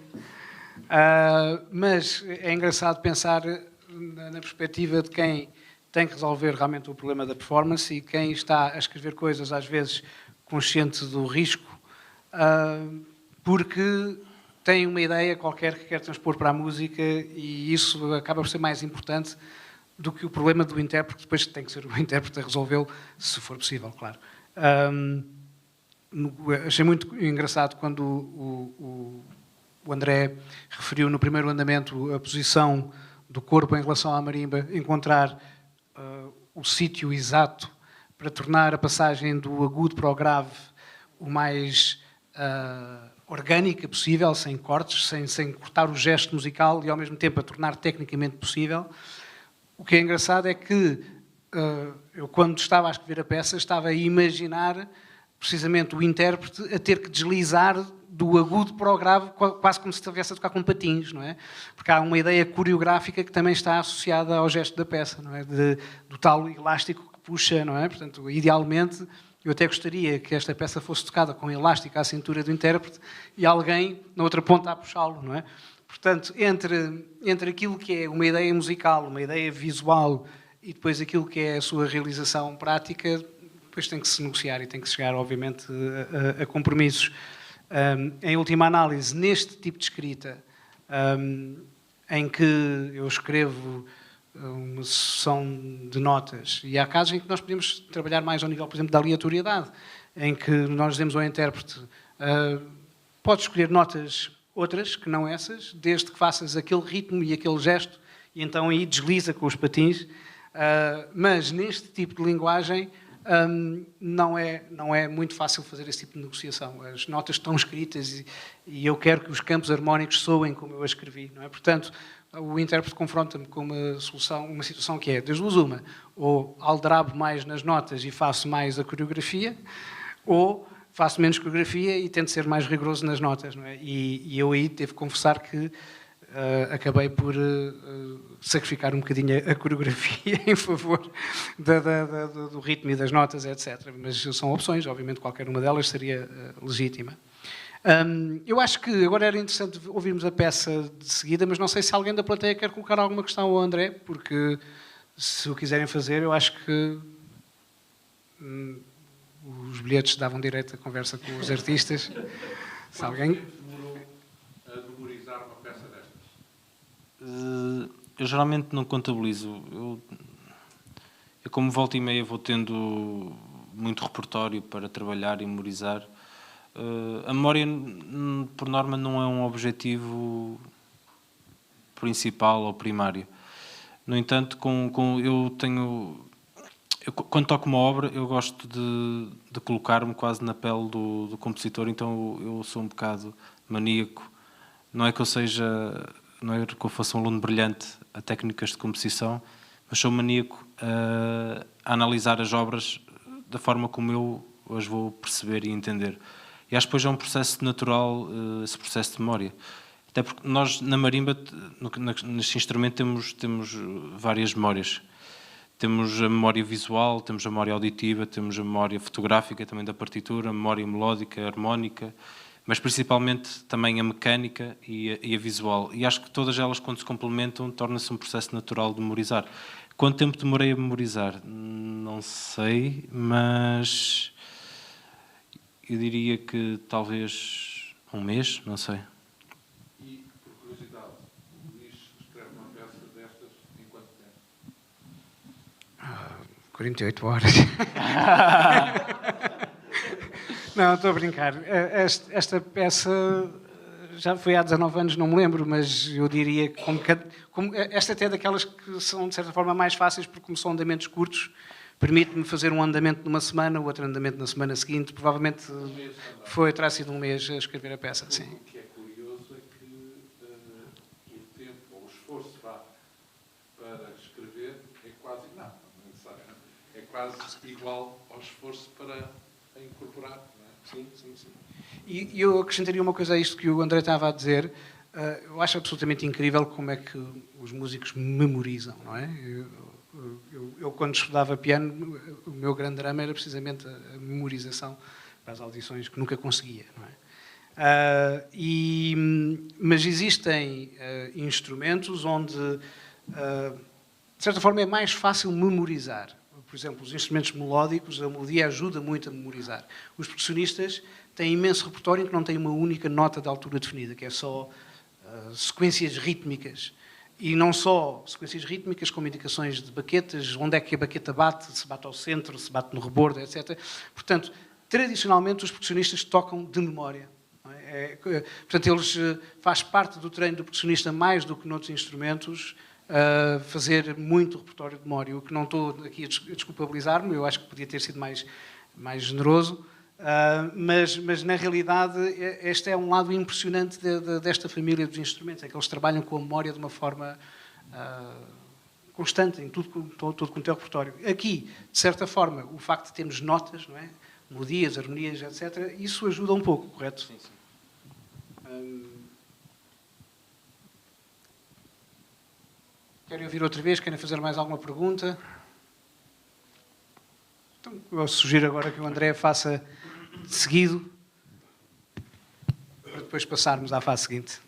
Mas é engraçado pensar na perspectiva de quem tem que resolver realmente o problema da performance e quem está a escrever coisas, às vezes, consciente do risco, porque tem uma ideia qualquer que quer transpor para a música e isso acaba por ser mais importante do que o problema do intérprete, depois tem que ser o intérprete a resolvê-lo, se for possível, claro. Achei muito engraçado quando o André referiu no primeiro andamento a posição do corpo em relação à marimba, encontrar o sítio exato para tornar a passagem do agudo para o grave o mais orgânica possível, sem cortes, sem cortar o gesto musical e ao mesmo tempo a tornar tecnicamente possível. O que é engraçado é que eu, quando estava a escrever a peça, estava a imaginar precisamente o intérprete a ter que deslizar do agudo para o grave, quase como se estivesse a tocar com patins, não é? Porque há uma ideia coreográfica que também está associada ao gesto da peça, não é? Do tal elástico que puxa, não é? Portanto, idealmente, eu até gostaria que esta peça fosse tocada com elástico à cintura do intérprete e alguém na outra ponta a puxá-lo, não é? Portanto, entre aquilo que é uma ideia musical, uma ideia visual e depois aquilo que é a sua realização prática, depois tem que se negociar e tem que chegar, obviamente, a compromissos. Em última análise, neste tipo de escrita, em que eu escrevo uma sucessão de notas, e há casos em que nós podemos trabalhar mais ao nível, por exemplo, da aleatoriedade, em que nós dizemos ao intérprete, pode escolher notas outras, que não essas, desde que faças aquele ritmo e aquele gesto, e então aí desliza com os patins, mas neste tipo de linguagem, não é muito fácil fazer esse tipo de negociação. As notas estão escritas e eu quero que os campos harmónicos soem como eu a escrevi, não é? Portanto, o intérprete confronta-me com uma situação que é, das duas uma, ou aldrabo mais nas notas e faço mais a coreografia, ou faço menos coreografia e tento ser mais rigoroso nas notas, não é? E eu aí devo confessar que acabei por sacrificar um bocadinho a coreografia em favor do ritmo e das notas, etc. Mas são opções, obviamente qualquer uma delas seria legítima. Eu acho que agora era interessante ouvirmos a peça de seguida, mas não sei se alguém da plateia quer colocar alguma questão ao André, porque se o quiserem fazer, eu acho que os bilhetes davam direito a conversa com os artistas. Se alguém... a memorizar uma peça destas? Eu geralmente não contabilizo. Eu como volta e meia vou tendo muito repertório para trabalhar e memorizar. A memória, por norma, não é um objetivo principal ou primário. No entanto, quando toco uma obra, eu gosto de colocar-me quase na pele do compositor, então eu sou um bocado maníaco. Não é que eu fosse um aluno brilhante a técnicas de composição, mas sou maníaco a analisar as obras da forma como eu as vou perceber e entender. E acho que depois é um processo natural, esse processo de memória. Até porque nós, na marimba, neste instrumento, temos várias memórias. Temos a memória visual, temos a memória auditiva, temos a memória fotográfica também da partitura, a memória melódica, harmónica, mas principalmente também a mecânica e a visual. E acho que todas elas, quando se complementam, torna-se um processo natural de memorizar. Quanto tempo demorei a memorizar? não sei, mas eu diria que talvez um mês, não sei. E, por curiosidade, o Luís escreve uma peça destas em quanto tempo? 48 horas. Não, estou a brincar. Esta peça já foi há 19 anos, não me lembro, mas eu diria que esta até é daquelas que são, de certa forma, mais fáceis, porque como são andamentos curtos, permite-me fazer um andamento numa semana, o outro andamento na semana seguinte. Provavelmente terá sido um mês a escrever a peça, sim. O que é curioso é que o tempo, ou o esforço para escrever é quase, não é necessário, é quase igual ao esforço para a incorporar, não é? Sim, sim, sim. E eu acrescentaria uma coisa a isto que o André estava a dizer. Eu acho absolutamente incrível como é que os músicos memorizam, não é? Eu quando estudava piano, o meu grande drama era precisamente a memorização para as audições, que nunca conseguia, não é? Mas existem instrumentos onde, de certa forma, é mais fácil memorizar. Por exemplo, os instrumentos melódicos, a melodia ajuda muito a memorizar. Os percussionistas têm imenso repertório em que não têm uma única nota de altura definida, que é só sequências rítmicas. E não só sequências rítmicas, como indicações de baquetas, onde é que a baqueta bate, se bate ao centro, se bate no rebordo, etc. Portanto, tradicionalmente, os percussionistas tocam de memória. Não é? Portanto, eles faz parte do treino do percussionista mais do que noutros instrumentos, fazer muito repertório de memória. O que não estou aqui a desculpabilizar-me, eu acho que podia ter sido mais generoso, mas na realidade este é um lado impressionante desta família dos instrumentos, é que eles trabalham com a memória de uma forma constante em tudo quanto é o repertório. Aqui, de certa forma, o facto de termos notas, não é? Melodias, harmonias, etc., isso ajuda um pouco, correto? Sim, sim. Querem ouvir outra vez? Querem fazer mais alguma pergunta? Então, eu sugiro agora que o André faça de seguido, para depois passarmos à fase seguinte.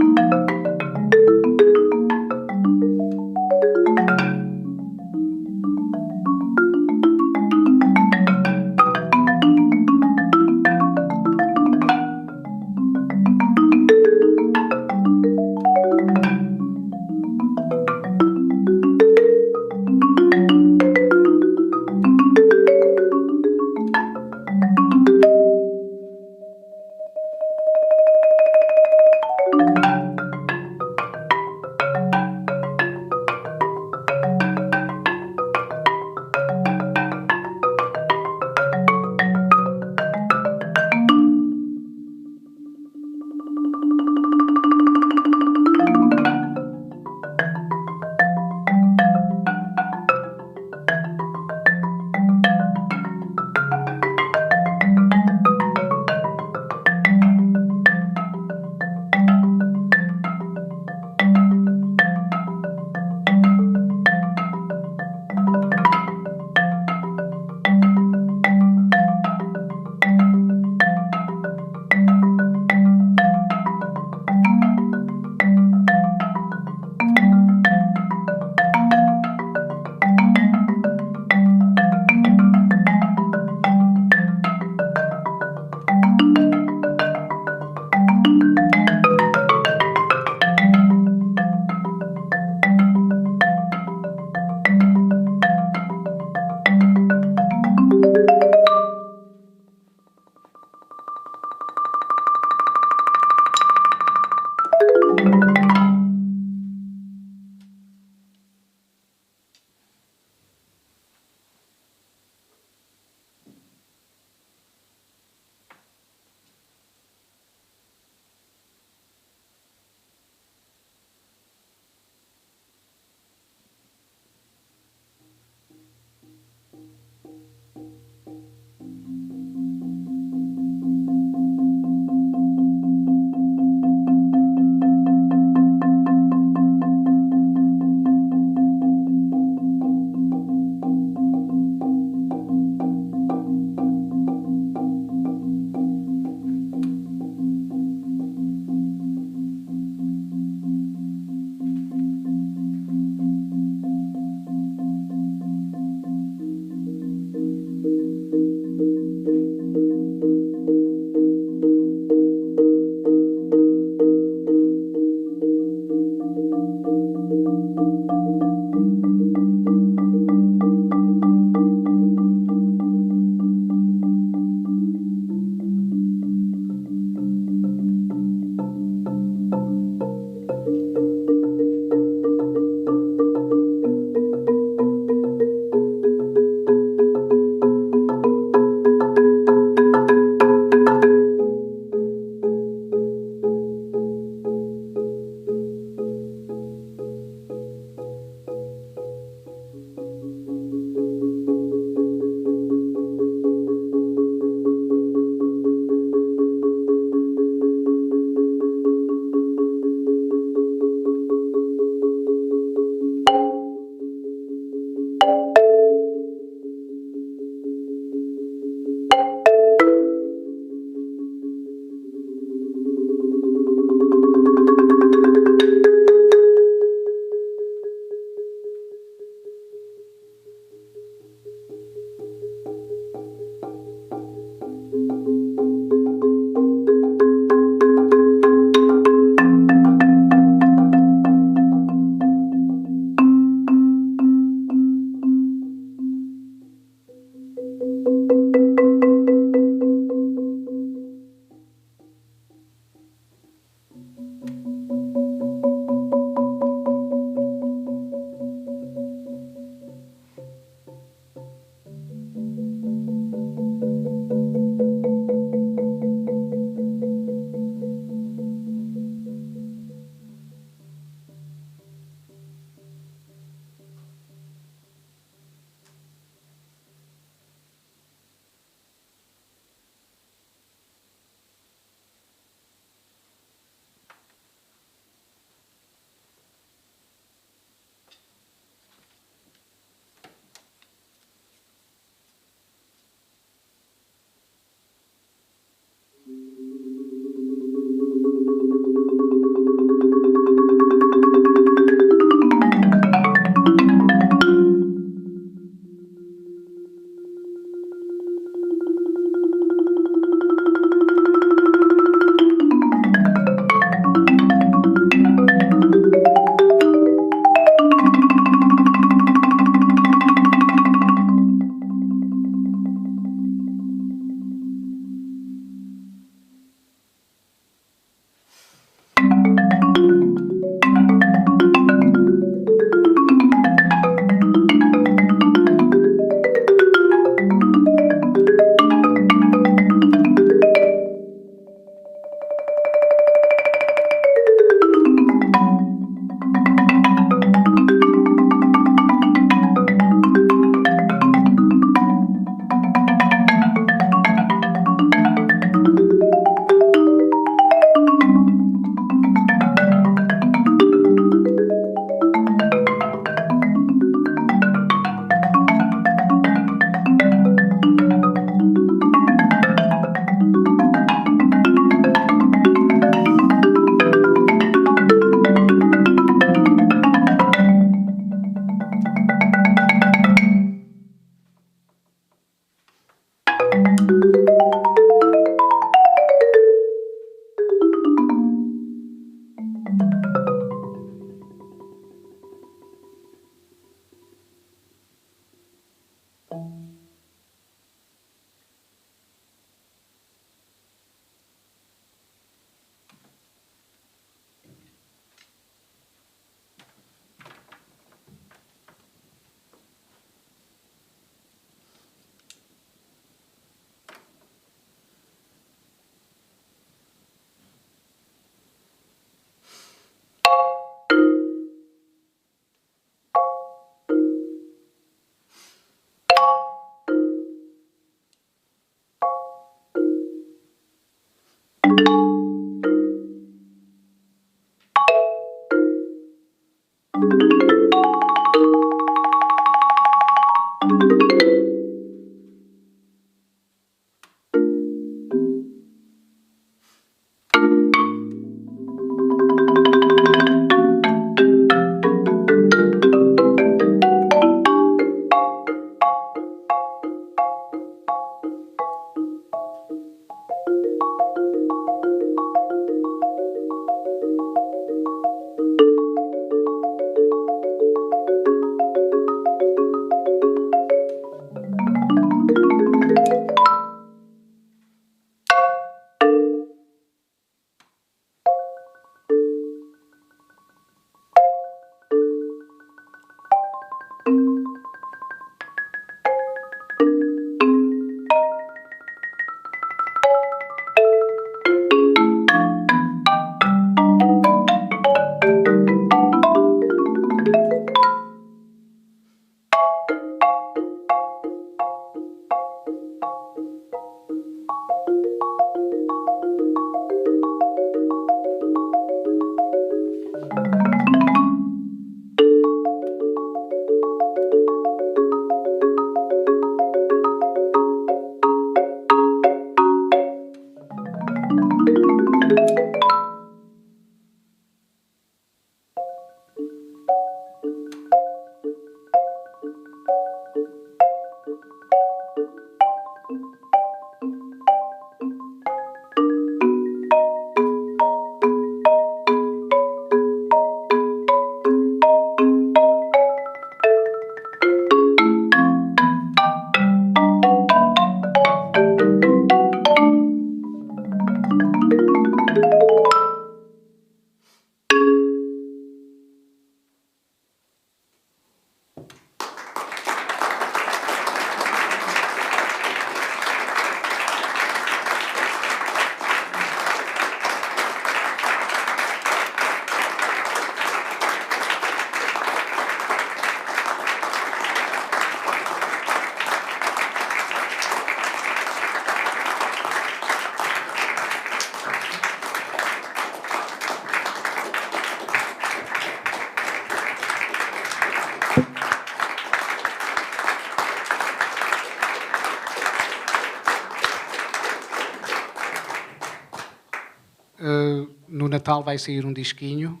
No Natal vai sair um disquinho.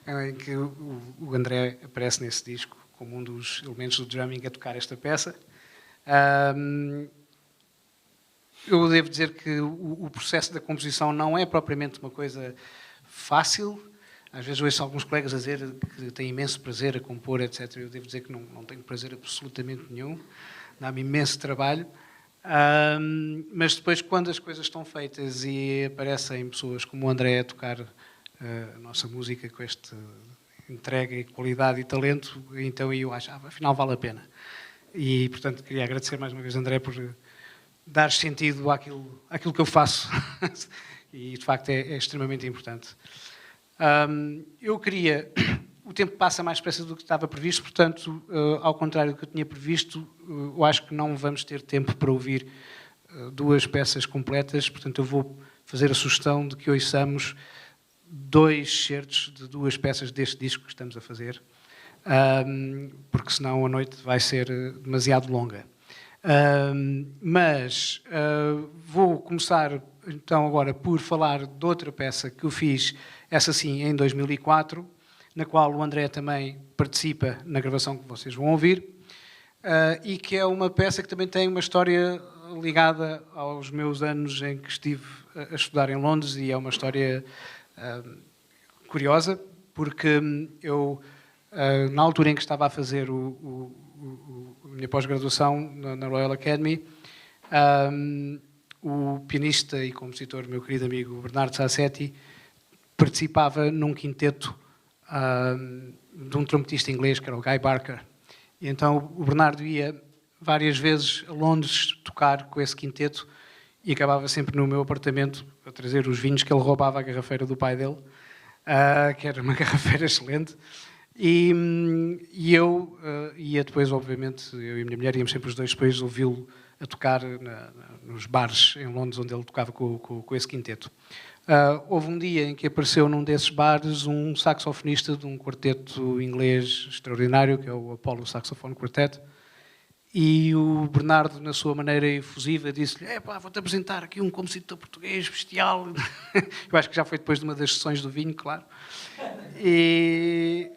em que o André aparece nesse disco como um dos elementos do drumming a tocar esta peça. Eu devo dizer que o processo da composição não é propriamente uma coisa fácil. Às vezes ouço alguns colegas a dizer que têm imenso prazer a compor, etc. Eu devo dizer que não tenho prazer absolutamente nenhum. Dá-me imenso trabalho. Mas depois, quando as coisas estão feitas e aparecem pessoas como o André a tocar a nossa música com esta entrega e qualidade e talento, então eu acho, afinal vale a pena. E, portanto, queria agradecer mais uma vez, André, por dar sentido àquilo que eu faço. E, de facto, é extremamente importante. Eu queria... O tempo passa mais depressa do que estava previsto, portanto, ao contrário do que eu tinha previsto, eu acho que não vamos ter tempo para ouvir duas peças completas, portanto, eu vou fazer a sugestão de que ouçamos 2 certos de 2 peças deste disco que estamos a fazer, porque senão a noite vai ser demasiado longa. Mas vou começar então agora por falar de outra peça que eu fiz, essa sim, em 2004, na qual o André também participa na gravação que vocês vão ouvir, e que é uma peça que também tem uma história ligada aos meus anos em que estive a estudar em Londres, e é uma história curiosa, porque eu, na altura em que estava a fazer a minha pós-graduação na Royal Academy, o pianista e compositor, meu querido amigo Bernardo Sassetti, participava num quinteto de um trompetista inglês, que era o Guy Barker. E então o Bernardo ia várias vezes a Londres tocar com esse quinteto e acabava sempre no meu apartamento a trazer os vinhos que ele roubava à garrafeira do pai dele, que era uma garrafeira excelente. E eu ia depois, obviamente, eu e a minha mulher íamos sempre os dois depois ouvi-lo a tocar nos bares em Londres onde ele tocava com esse quinteto. Houve um dia em que apareceu num desses bares um saxofonista de um quarteto inglês extraordinário, que é o Apollo Saxophone Quartet, e o Bernardo, na sua maneira efusiva, disse-lhe: vou-te apresentar aqui um compositor português bestial. Eu acho que já foi depois de uma das sessões do vinho, claro. E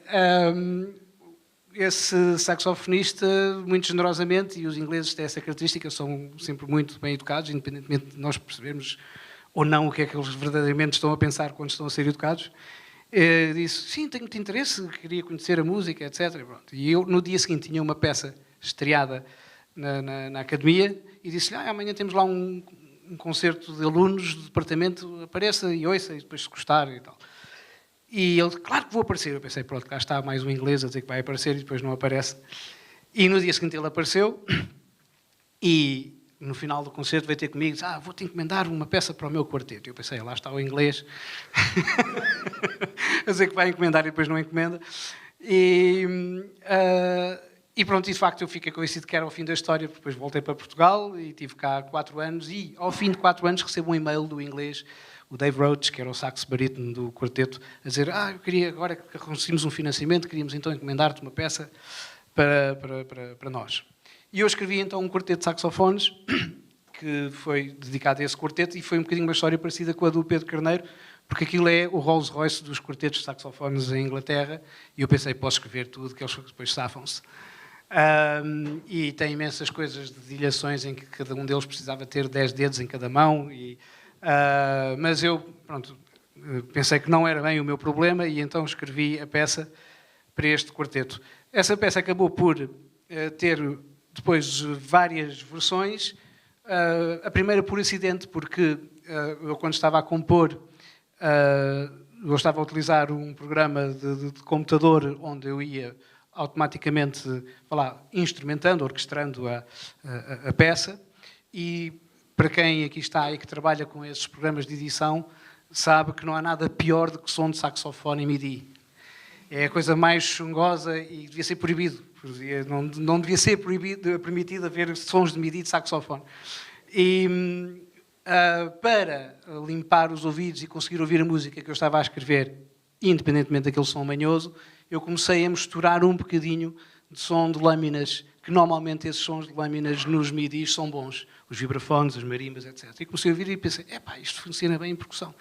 esse saxofonista, muito generosamente, e os ingleses têm essa característica, são sempre muito bem educados, independentemente de nós percebermos ou não o que é que eles verdadeiramente estão a pensar quando estão a ser educados, disse: sim, tenho muito interesse, queria conhecer a música, etc. Pronto. E eu, no dia seguinte, tinha uma peça estreada na academia e disse-lhe: amanhã temos lá um concerto de alunos do departamento, apareça e ouça, e depois se gostar e tal. E ele: claro que vou aparecer. Eu pensei: pronto, cá está mais um inglês a dizer que vai aparecer e depois não aparece. E no dia seguinte ele apareceu e no final do concerto veio ter comigo e disse: vou-te encomendar uma peça para o meu quarteto. E eu pensei: lá está o inglês a dizer que vai encomendar e depois não encomenda. E pronto, e de facto eu fiquei convencido que era o fim da história, depois voltei para Portugal e estive cá 4 anos e ao fim de 4 anos recebo um e-mail do inglês, o Dave Roach, que era o sax barítono do quarteto, a dizer: eu queria, agora que conseguimos um financiamento, queríamos então encomendar-te uma peça para nós. E eu escrevi então um quarteto de saxofones, que foi dedicado a esse quarteto, e foi um bocadinho uma história parecida com a do Pedro Carneiro, porque aquilo é o Rolls Royce dos quartetos de saxofones em Inglaterra, e eu pensei: posso escrever tudo, que eles depois safam-se. E tem imensas coisas de dedilhações em que cada um deles precisava ter 10 dedos em cada mão, mas eu, pronto, pensei que não era bem o meu problema e então escrevi a peça para este quarteto. Essa peça acabou por ter depois várias versões, a primeira por acidente, porque eu, quando estava a compor, eu estava a utilizar um programa de computador onde eu ia automaticamente instrumentando, orquestrando a peça, e para quem aqui está e que trabalha com esses programas de edição, sabe que não há nada pior do que som de saxofone em MIDI. É a coisa mais chungosa e devia ser proibido. Não devia ser permitido haver sons de MIDI de saxofone. E para limpar os ouvidos e conseguir ouvir a música que eu estava a escrever, independentemente daquele som manhoso, eu comecei a misturar um bocadinho de som de lâminas, que normalmente esses sons de lâminas nos midis são bons. Os vibrafones, as marimbas, etc. E comecei a ouvir e pensei: isto funciona bem em percussão.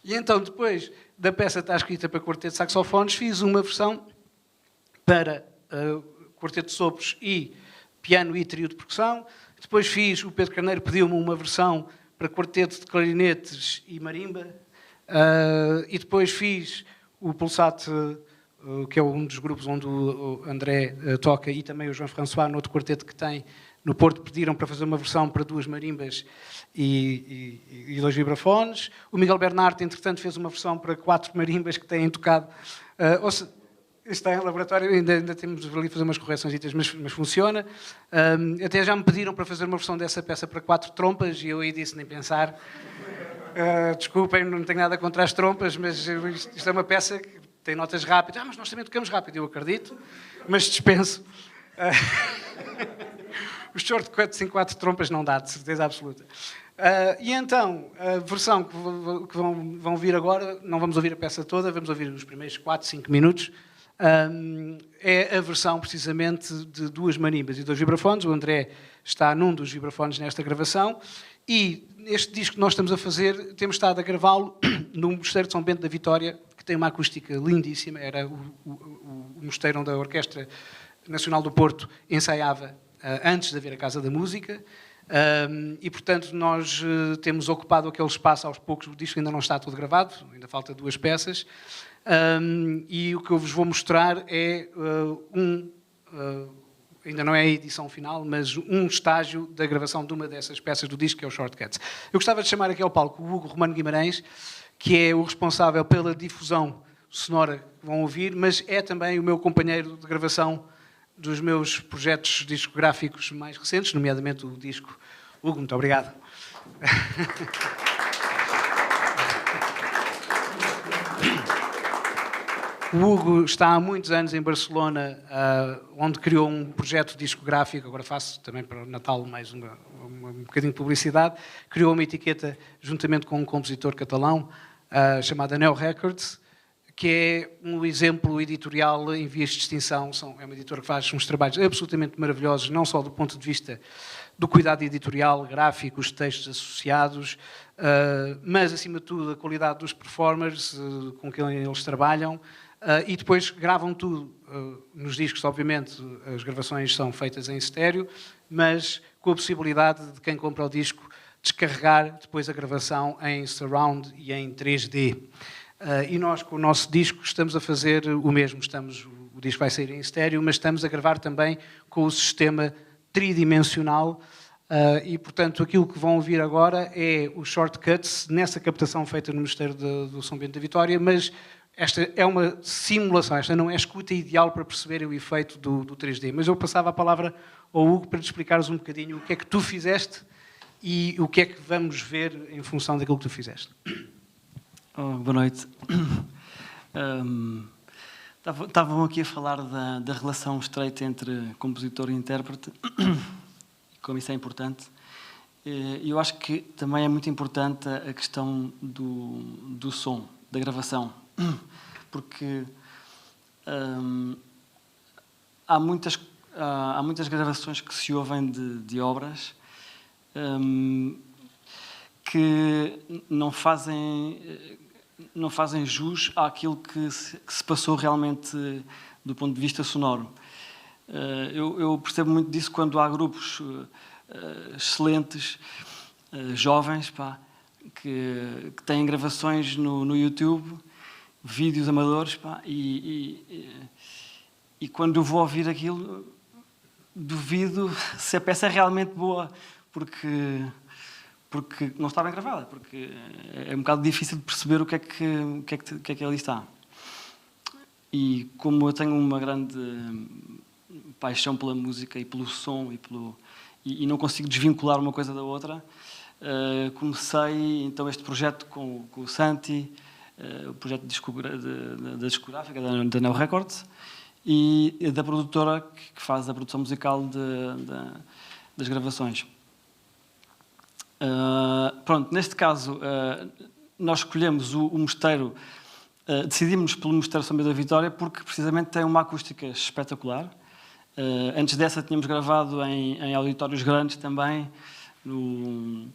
E então depois da peça está escrita para quarteto de saxofones, fiz uma versão para quarteto de sopros e piano e trio de percussão. Depois o Pedro Carneiro pediu-me uma versão para quarteto de clarinetes e marimba. E depois fiz o Pulsat, que é um dos grupos onde o André toca, e também o João François, no outro quarteto que tem no Porto, pediram para fazer uma versão para 2 marimbas e 2 vibrafones. O Miguel Bernardo, entretanto, fez uma versão para 4 marimbas que têm tocado. Está em laboratório, ainda temos ali fazer umas correções, mas funciona. Até já me pediram para fazer uma versão dessa peça para 4 trompas e eu aí disse nem pensar. Desculpem, não tenho nada contra as trompas, mas isto é uma peça que tem notas rápidas. Mas nós também tocamos rápido, eu acredito, mas dispenso. Os shortcuts em 4 trompas não dá, de certeza absoluta. E então, a versão que vão ouvir agora, não vamos ouvir a peça toda, vamos ouvir os primeiros 4, 5 minutos. É a versão, precisamente, de 2 marimbas e 2 vibrafones. O André está num dos vibrafones nesta gravação. E este disco que nós estamos a fazer, temos estado a gravá-lo no Mosteiro de São Bento da Vitória, que tem uma acústica lindíssima. Era o mosteiro onde a Orquestra Nacional do Porto ensaiava antes de haver a Casa da Música. E, portanto, nós temos ocupado aquele espaço aos poucos. O disco ainda não está todo gravado, ainda falta 2 peças. E o que eu vos vou mostrar é ainda não é a edição final, mas um estágio da gravação de uma dessas peças do disco, que é o Shortcuts. Eu gostava de chamar aqui ao palco o Hugo Romano Guimarães, que é o responsável pela difusão sonora que vão ouvir, mas é também o meu companheiro de gravação dos meus projetos discográficos mais recentes, nomeadamente o disco. Hugo, muito obrigado. O Hugo está há muitos anos em Barcelona, onde criou um projeto discográfico, agora faço também para o Natal mais um bocadinho de publicidade, criou uma etiqueta juntamente com um compositor catalão, chamada Neo Records, que é um exemplo editorial em vias de extinção. É uma editora que faz uns trabalhos absolutamente maravilhosos, não só do ponto de vista do cuidado editorial, gráfico, os textos associados, mas, acima de tudo, a qualidade dos performers com quem eles trabalham. E depois gravam tudo nos discos. Obviamente, as gravações são feitas em estéreo, mas com a possibilidade de quem compra o disco descarregar depois a gravação em surround e em 3D. E nós, com o nosso disco, estamos a fazer o mesmo. O disco vai sair em estéreo, mas estamos a gravar também com o sistema tridimensional. E, portanto, aquilo que vão ouvir agora é os Shortcuts, nessa captação feita no Mosteiro do São Bento da Vitória, mas esta é uma simulação, esta não é a escuta ideal para perceberem o efeito do 3D. Mas eu passava a palavra ao Hugo para te explicares um bocadinho o que é que tu fizeste e o que é que vamos ver em função daquilo que tu fizeste. Boa noite. Estavam aqui a falar da relação estreita entre compositor e intérprete, como isso é importante. Eu acho que também é muito importante a questão do som, da gravação, porque há muitas gravações que se ouvem de obras que não fazem jus àquilo que se passou realmente do ponto de vista sonoro. Eu percebo muito disso quando há grupos excelentes, jovens, que têm gravações no YouTube, vídeos amadores, e quando eu vou ouvir aquilo, duvido se a peça é realmente boa, porque não está bem gravada, porque é um bocado difícil de perceber o que é que ali está. E como eu tenho uma grande paixão pela música e pelo som e não consigo desvincular uma coisa da outra, comecei então este projeto com o Santi, o projeto da discográfica da Neo Records e da produtora que faz a produção musical das gravações. Pronto, neste caso nós escolhemos o Mosteiro, decidimos pelo Mosteiro São Bento da Vitória porque precisamente tem uma acústica espetacular. Antes dessa tínhamos gravado em auditórios grandes também, no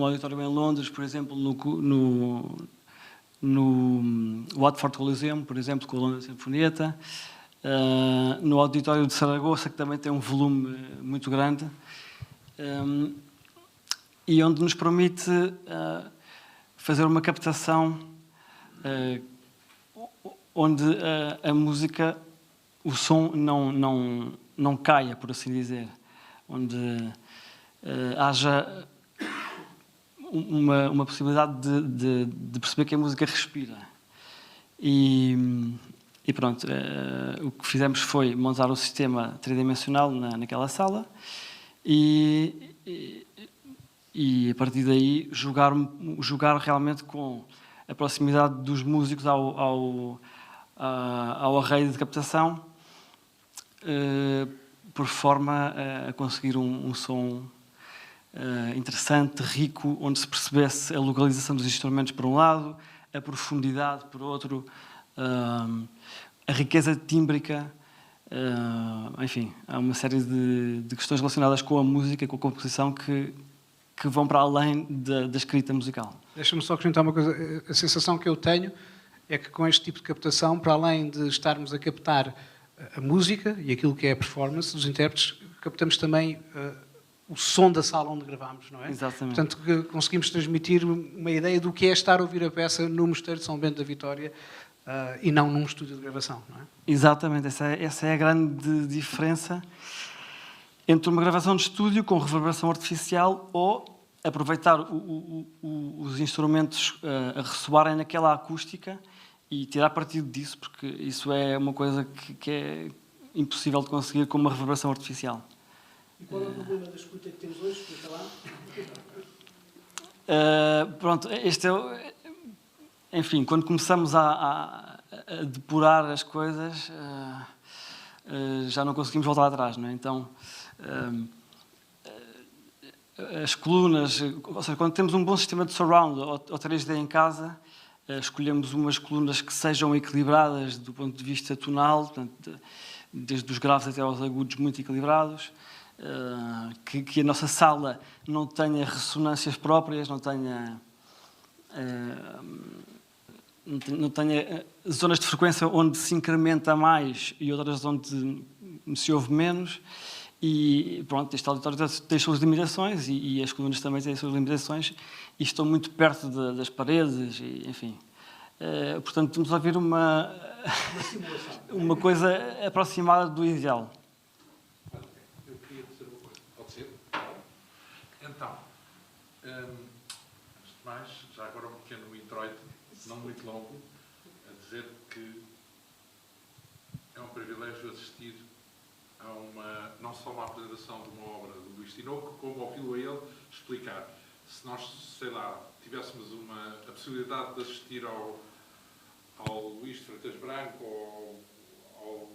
auditório em Londres, por exemplo, no Watford Coliseum, por exemplo, com a London Sinfonietta, no Auditório de Saragoça, que também tem um volume muito grande, e onde nos permite fazer uma captação onde a música, o som não caia, por assim dizer, onde haja uma possibilidade de perceber que a música respira. E pronto, o que fizemos foi montar o sistema tridimensional naquela sala e a partir daí jogar realmente com a proximidade dos músicos ao array de captação, por forma a conseguir um som interessante, rico, onde se percebesse a localização dos instrumentos por um lado, a profundidade por outro, a riqueza tímbrica, enfim, há uma série de questões relacionadas com a música e com a composição que vão para além da escrita musical. Deixa-me só acrescentar uma coisa. A sensação que eu tenho é que com este tipo de captação, para além de estarmos a captar a música e aquilo que é a performance dos intérpretes, captamos também o som da sala onde gravamos, não é? Exatamente. Portanto, que conseguimos transmitir uma ideia do que é estar a ouvir a peça no Mosteiro de São Bento da Vitória e não num estúdio de gravação, não é? Exatamente, essa é a grande diferença entre uma gravação de estúdio com reverberação artificial ou aproveitar os instrumentos a ressoarem naquela acústica e tirar partido disso, porque isso é uma coisa que é impossível de conseguir com uma reverberação artificial. E qual é o problema da escuta que temos hoje? Explica lá. Pronto, enfim, quando começamos a depurar as coisas, já não conseguimos voltar atrás, não é? Então, as colunas, ou seja, quando temos um bom sistema de surround ou 3D em casa, escolhemos umas colunas que sejam equilibradas do ponto de vista tonal, portanto, desde os graves até aos agudos muito equilibrados, que a nossa sala não tenha ressonâncias próprias, não tenha zonas de frequência onde se incrementa mais e outras onde se ouve menos. E pronto, este auditório tem as suas limitações e as colunas também têm as suas limitações e estão muito perto das paredes, e, enfim. Portanto, estamos a ouvir uma coisa aproximada do ideal. Eu queria dizer uma coisa. Pode ser? Então, antes de mais, já agora um pequeno introito, não muito longo, a dizer que é um privilégio assistir a não só uma apresentação de uma obra do Luís Tinoco, como ouvi-lo a ele explicar. Se nós, sei lá, tivéssemos a possibilidade de assistir ao Luís Freitas Branco ou ao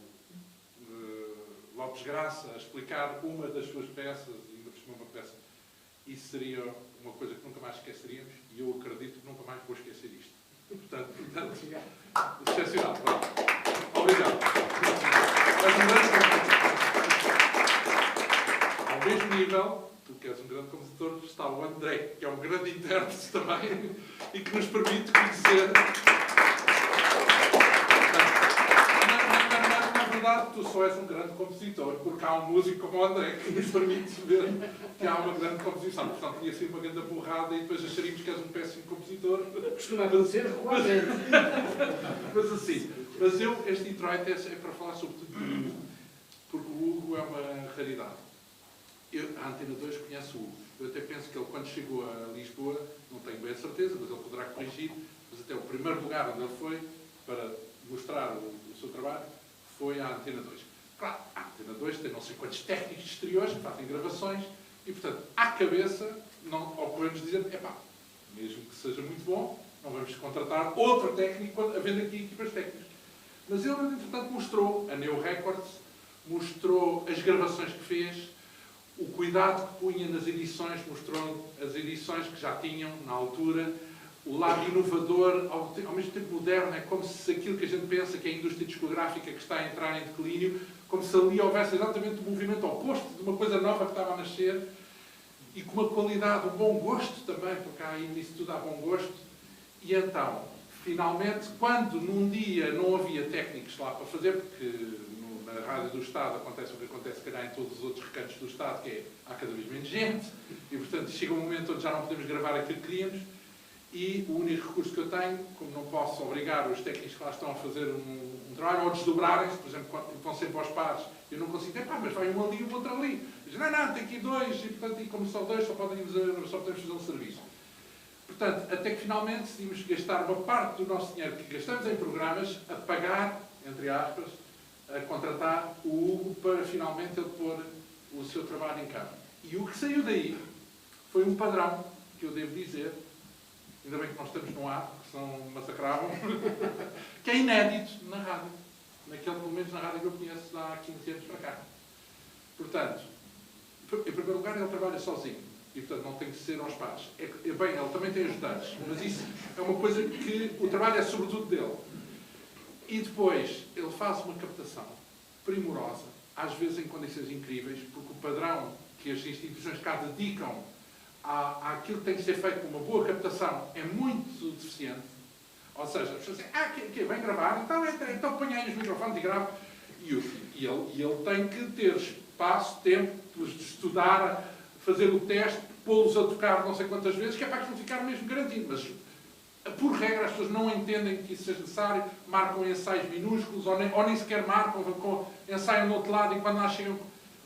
Lopes Graça a explicar uma das suas peças, e ainda por cima uma peça, isso seria uma coisa que nunca mais esqueceríamos, e eu acredito que nunca mais vou esquecer isto. Portanto excepcional. Obrigado. Ao mesmo nível, tu que és um grande compositor, está o André, que é um grande intérprete também e que nos permite conhecer. Na verdade, tu só és um grande compositor, porque há um músico como o André que nos permite ver que há uma grande composição. Portanto, tinha sido uma grande borrada e depois acharíamos que és um péssimo compositor. Costuma acontecer regularmente. Mas assim, este introito é para falar sobretudo do Hugo, porque o Hugo é uma raridade. A Antena 2 conhece o Hugo. Eu até penso que ele, quando chegou a Lisboa, não tenho bem a certeza, mas ele poderá corrigir, mas até o primeiro lugar onde ele foi para mostrar o seu trabalho foi à Antena 2. Claro, a Antena 2 tem não sei quantos técnicos exteriores que fazem gravações e, portanto, à cabeça, não ocorre-nos dizer, mesmo que seja muito bom, não vamos contratar outro técnico, havendo aqui equipas técnicas. Mas ele, entretanto, mostrou a Neo Records, mostrou as gravações que fez, o cuidado que punha nas edições, mostrou as edições que já tinham na altura, o lado inovador, ao mesmo tempo moderno, é como se aquilo que a gente pensa que é a indústria discográfica que está a entrar em declínio, como se ali houvesse exatamente o movimento oposto de uma coisa nova que estava a nascer, e com uma qualidade, um bom gosto também, porque há aí nisso tudo há bom gosto, e então finalmente, quando num dia não havia técnicos lá para fazer, porque na Rádio do Estado acontece o que acontece, se calhar, em todos os outros recantos do Estado, que é, há cada vez menos gente, e, portanto, chega um momento onde já não podemos gravar aquilo que queríamos, e o único recurso que eu tenho, como não posso obrigar os técnicos que lá estão a fazer um trabalho, ou desdobrarem-se, por exemplo, quando vão sempre aos pares, eu não consigo dizer, mas vai um ali e o outro ali. Diz, não, tem aqui dois, e, portanto, e como só dois, só podemos fazer um serviço. Portanto, até que finalmente decidimos gastar uma parte do nosso dinheiro que gastamos em programas a pagar, entre aspas, a contratar o Hugo para finalmente ele pôr o seu trabalho em campo. E o que saiu daí foi um padrão, que eu devo dizer, ainda bem que nós estamos no ar, porque senão massacravam, que é inédito na rádio. Pelo menos na rádio que eu conheço há 15 anos para cá. Portanto, em primeiro lugar, ele trabalha sozinho. E, portanto, não tem que ser aos pares. Bem, ele também tem ajudantes, mas isso é uma coisa que o trabalho é sobretudo dele. E depois, ele faz uma captação primorosa, às vezes em condições incríveis, porque o padrão que as instituições cá dedicam àquilo que tem que ser feito com uma boa captação é muito deficiente. Ou seja, as pessoas dizem, vem gravar, então põe aí os microfones e grava. E ele tem que ter espaço, tempo de estudar, fazer o teste, pô-los a tocar não sei quantas vezes, que é para aquilo ficar mesmo garantido. Mas, por regra, as pessoas não entendem que isso seja necessário, marcam ensaios minúsculos, ou nem sequer marcam, ensaiam do outro lado e quando lá chegam...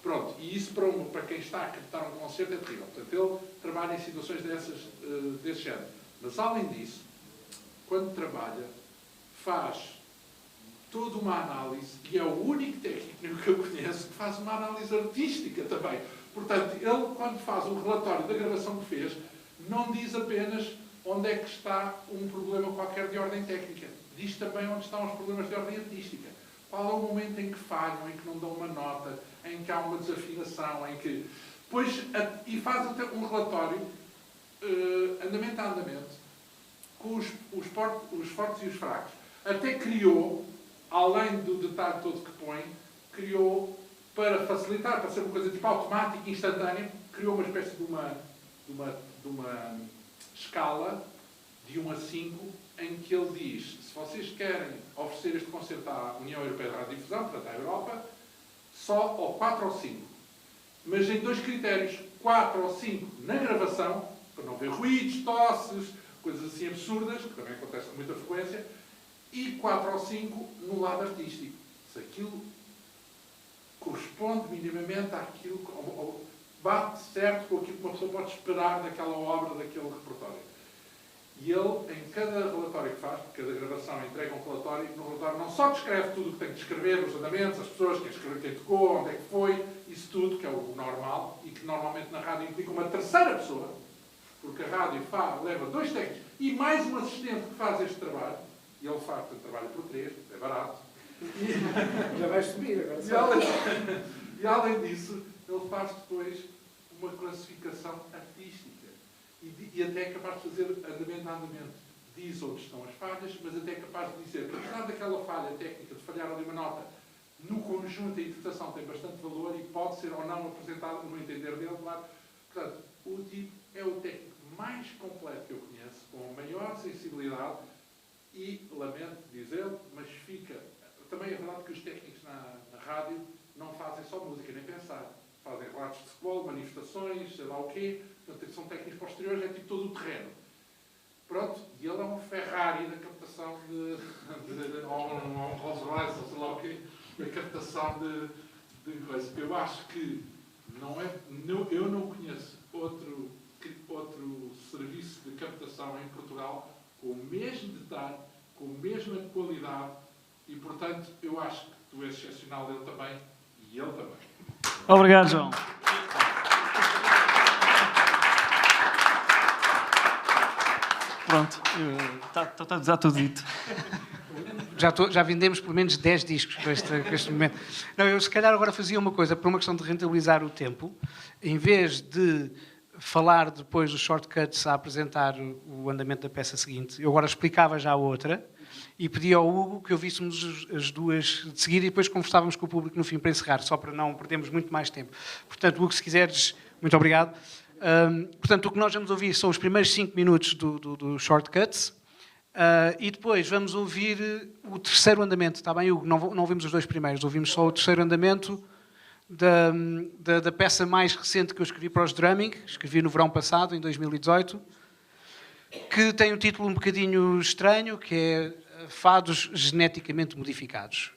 Pronto, e isso para quem está a captar um concerto é terrível. Portanto, ele trabalha em situações desse género. Mas, além disso, quando trabalha, faz toda uma análise, e é o único técnico que eu conheço que faz uma análise artística também. Portanto, ele, quando faz o relatório da gravação que fez, não diz apenas onde é que está um problema qualquer de ordem técnica. Diz também onde estão os problemas de ordem artística. Qual é o momento em que falham, em que não dão uma nota, em que há uma desafinação, em que... e faz até um relatório, andamento a andamento, com os fortes e os fracos. Até criou, além do detalhe todo que põe, criou, para facilitar, para ser uma coisa tipo automática, instantânea, criou uma espécie de uma escala de 1 a 5, em que ele diz, se vocês querem oferecer este concerto à União Europeia de Radiodifusão, portanto à Europa, só ou 4 ou 5. Mas em 2 critérios, 4 ou 5 na gravação, para não ver ruídos, tosses, coisas assim absurdas, que também acontecem com muita frequência, e 4 ou 5 no lado artístico. Se aquilo corresponde minimamente àquilo, ou bate certo com aquilo que uma pessoa pode esperar daquela obra, daquele repertório. E ele, em cada relatório que faz, cada gravação entrega um relatório, no relatório não só descreve tudo o que tem que descrever, os andamentos, as pessoas, quem escreveu, quem tocou, onde é que foi, isso tudo, que é o normal, e que normalmente na rádio implica uma terceira pessoa, porque a rádio leva 2 técnicos e mais um assistente que faz este trabalho, e ele faz, portanto, trabalho por 3, é barato. Já vais subir agora. E além disso, ele faz depois uma classificação artística. E até é capaz de fazer andamento a andamento. Diz onde estão as falhas, mas até é capaz de dizer que, apesar daquela falha técnica de falhar ali uma nota, no conjunto a interpretação tem bastante valor e pode ser ou não apresentada no entender dele, claro. Portanto, o tipo é o técnico mais completo que eu conheço, com a maior sensibilidade e, lamento dizê-lo, mas fica... Também é verdade que os técnicos na rádio não fazem só música, nem pensar. Fazem relatos de futebol, manifestações, sei lá o quê. Portanto, são técnicos posteriores, é tipo todo o terreno. Pronto, e ele é um Ferrari da captação ou um Rolls Royce, ou sei lá o quê, da captação de coisas. Eu acho que eu não conheço outro serviço de captação em Portugal com o mesmo detalhe, com a mesma qualidade, e, portanto, eu acho que tu és excepcional, ele também, e ele também. Obrigado, João. Pronto, está tudo dito. Já vendemos pelo menos 10 discos com este momento. Não, eu se calhar agora fazia uma coisa, por uma questão de rentabilizar o tempo, em vez de falar depois dos shortcuts a apresentar o andamento da peça seguinte, eu agora explicava já a outra e pedi ao Hugo que ouvíssemos as duas de seguida e depois conversávamos com o público no fim para encerrar, só para não perdermos muito mais tempo. Portanto, Hugo, se quiseres, muito obrigado. Portanto, o que nós vamos ouvir são os primeiros 5 minutos do Shortcuts. E depois vamos ouvir o terceiro andamento, está bem, Hugo? Não ouvimos os dois primeiros, ouvimos só o terceiro andamento da peça mais recente que eu escrevi para os Drumming, escrevi no verão passado, em 2018, que tem um título um bocadinho estranho, que é Fados Geneticamente Modificados.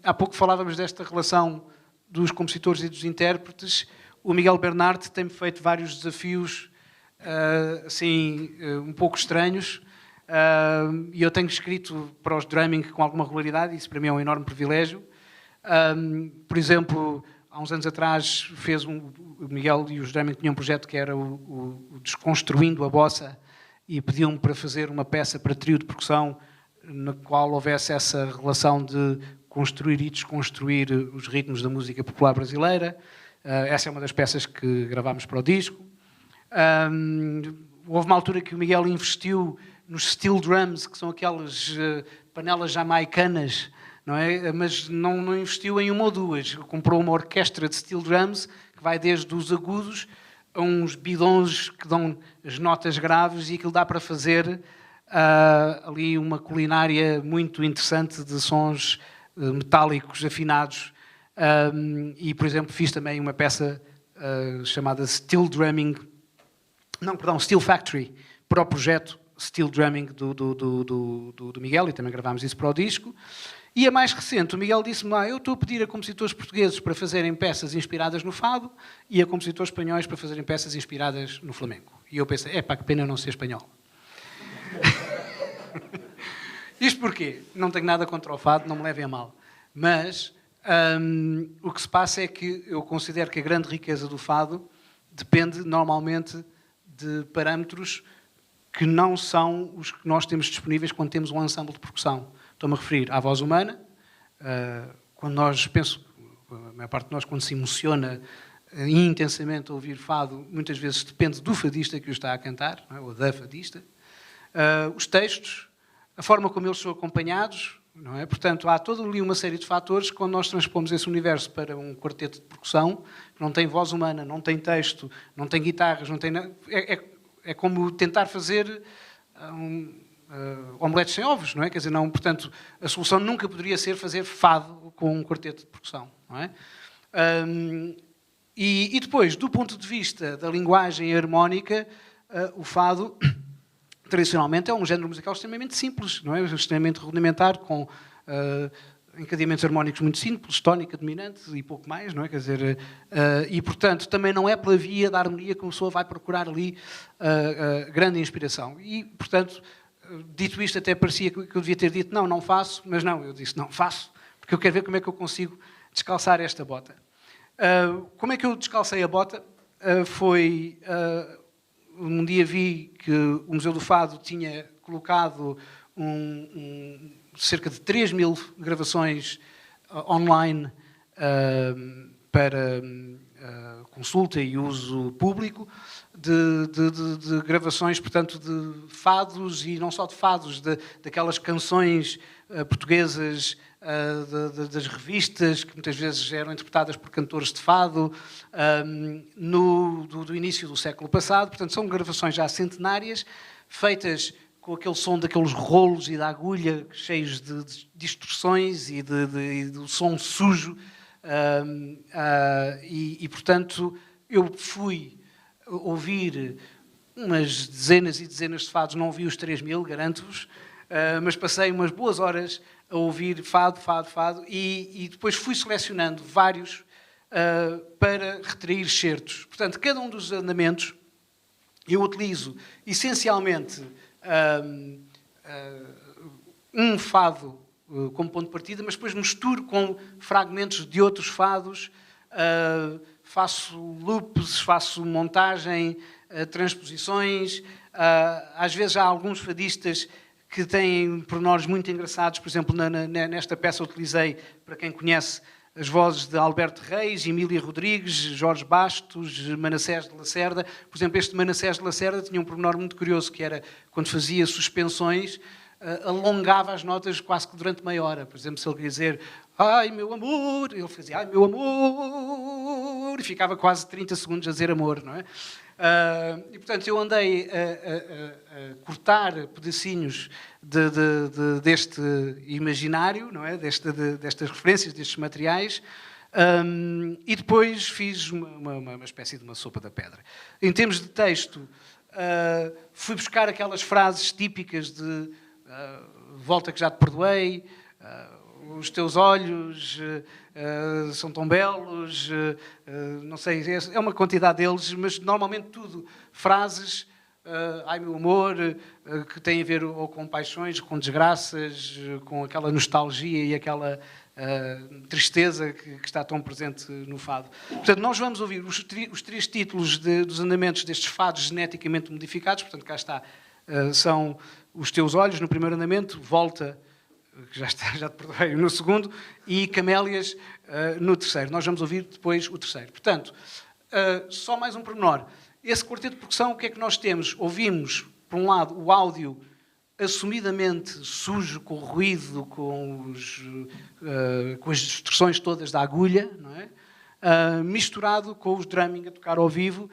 Há pouco falávamos desta relação dos compositores e dos intérpretes. O Miguel Bernard tem-me feito vários desafios assim, um pouco estranhos, e eu tenho escrito para os Drumming com alguma regularidade, e isso para mim é um enorme privilégio. Por exemplo, há uns anos atrás o Miguel e os Drumming tinham um projeto que era o Desconstruindo a Bossa, e pediam-me para fazer uma peça para trio de percussão na qual houvesse essa relação de construir e desconstruir os ritmos da música popular brasileira. Essa é uma das peças que gravámos para o disco. Houve uma altura que o Miguel investiu nos steel drums, que são aquelas panelas jamaicanas, não é? Mas não investiu em uma ou duas. Comprou uma orquestra de steel drums que vai desde os agudos a uns bidons que dão as notas graves, e aquilo dá para fazer ali uma culinária muito interessante de sons metálicos afinados. E, por exemplo, fiz também uma peça chamada Steel Factory, para o projeto Steel Drumming do Miguel, e também gravámos isso para o disco. E a mais recente, o Miguel disse-me lá, eu estou a pedir a compositores portugueses para fazerem peças inspiradas no fado e a compositores espanhóis para fazerem peças inspiradas no flamenco. E eu pensei, que pena eu não ser espanhol. Isto porquê? Não tenho nada contra o fado, não me levem a mal. Mas o que se passa é que eu considero que a grande riqueza do fado depende normalmente de parâmetros que não são os que nós temos disponíveis quando temos um ensemble de percussão. Estou-me a referir à voz humana. Quando nós, a maior parte de nós, quando se emociona intensamente a ouvir fado, muitas vezes depende do fadista que o está a cantar, não é? Ou da fadista. Os textos, a forma como eles são acompanhados, não é? Portanto, há toda ali uma série de fatores que, quando nós transpomos esse universo para um quarteto de percussão, que não tem voz humana, não tem texto, não tem guitarras, não tem... É como tentar fazer omeletes sem ovos, não é? Quer dizer, não, portanto, a solução nunca poderia ser fazer fado com um quarteto de percussão, não é? E depois, do ponto de vista da linguagem harmónica, o fado, tradicionalmente, é um género musical extremamente simples, não é? Extremamente rudimentar, com encadeamentos harmónicos muito simples, tónica dominante e pouco mais, não é? Quer dizer, e, portanto, também não é pela via da harmonia que uma pessoa vai procurar ali grande inspiração. E, portanto, dito isto, até parecia que eu devia ter dito não faço, mas não, eu disse não faço, porque eu quero ver como é que eu consigo descalçar esta bota. Como é que eu descalcei a bota? Foi... um dia vi que o Museu do Fado tinha colocado cerca de 3.000 gravações online para consulta e uso público de gravações, portanto, de fados, e não só de fados, daquelas canções portuguesas das revistas, que muitas vezes eram interpretadas por cantores de fado, do início do século passado. Portanto, são gravações já centenárias, feitas com aquele som daqueles rolos e da agulha, cheios de distorções e do som sujo. Portanto, eu fui ouvir umas dezenas e dezenas de fados, não ouvi os 3.000, garanto-vos, mas passei umas boas horas a ouvir fado, e depois fui selecionando vários para retrair certos. Portanto, cada um dos andamentos eu utilizo essencialmente um fado como ponto de partida, mas depois misturo com fragmentos de outros fados, faço loops, faço montagem, transposições. Às vezes há alguns fadistas que têm pormenores muito engraçados. Por exemplo, nesta peça utilizei, para quem conhece, as vozes de Alberto Reis, Emília Rodrigues, Jorge Bastos, Manassés de Lacerda. Por exemplo, este Manassés de Lacerda tinha um pormenor muito curioso, que era, quando fazia suspensões, alongava as notas quase que durante meia hora. Por exemplo, se ele queria dizer "Ai, meu amor", ele fazia "Ai, meu amor", e ficava quase 30 segundos a dizer amor, não é? E, portanto, eu andei a cortar pedacinhos deste imaginário, não é? Destas referências, destes materiais, e depois fiz uma espécie de uma sopa da pedra. Em termos de texto, fui buscar aquelas frases típicas de volta que já te perdoei, os teus olhos são tão belos, não sei, é uma quantidade deles, mas normalmente tudo frases, ai meu amor, que têm a ver ou com paixões, com desgraças, com aquela nostalgia e aquela tristeza que está tão presente no fado. Portanto, nós vamos ouvir os três títulos dos andamentos destes fados geneticamente modificados, portanto, cá está, são Os Teus Olhos no primeiro andamento, Volta, que já te perdoei, no segundo, e Camélias no terceiro. Nós vamos ouvir depois o terceiro. Portanto, só mais um pormenor. Esse quarteto de percussão, o que é que nós temos? Ouvimos, por um lado, o áudio assumidamente sujo, com ruído, com as distorções todas da agulha, não é? Misturado com os drumming a tocar ao vivo,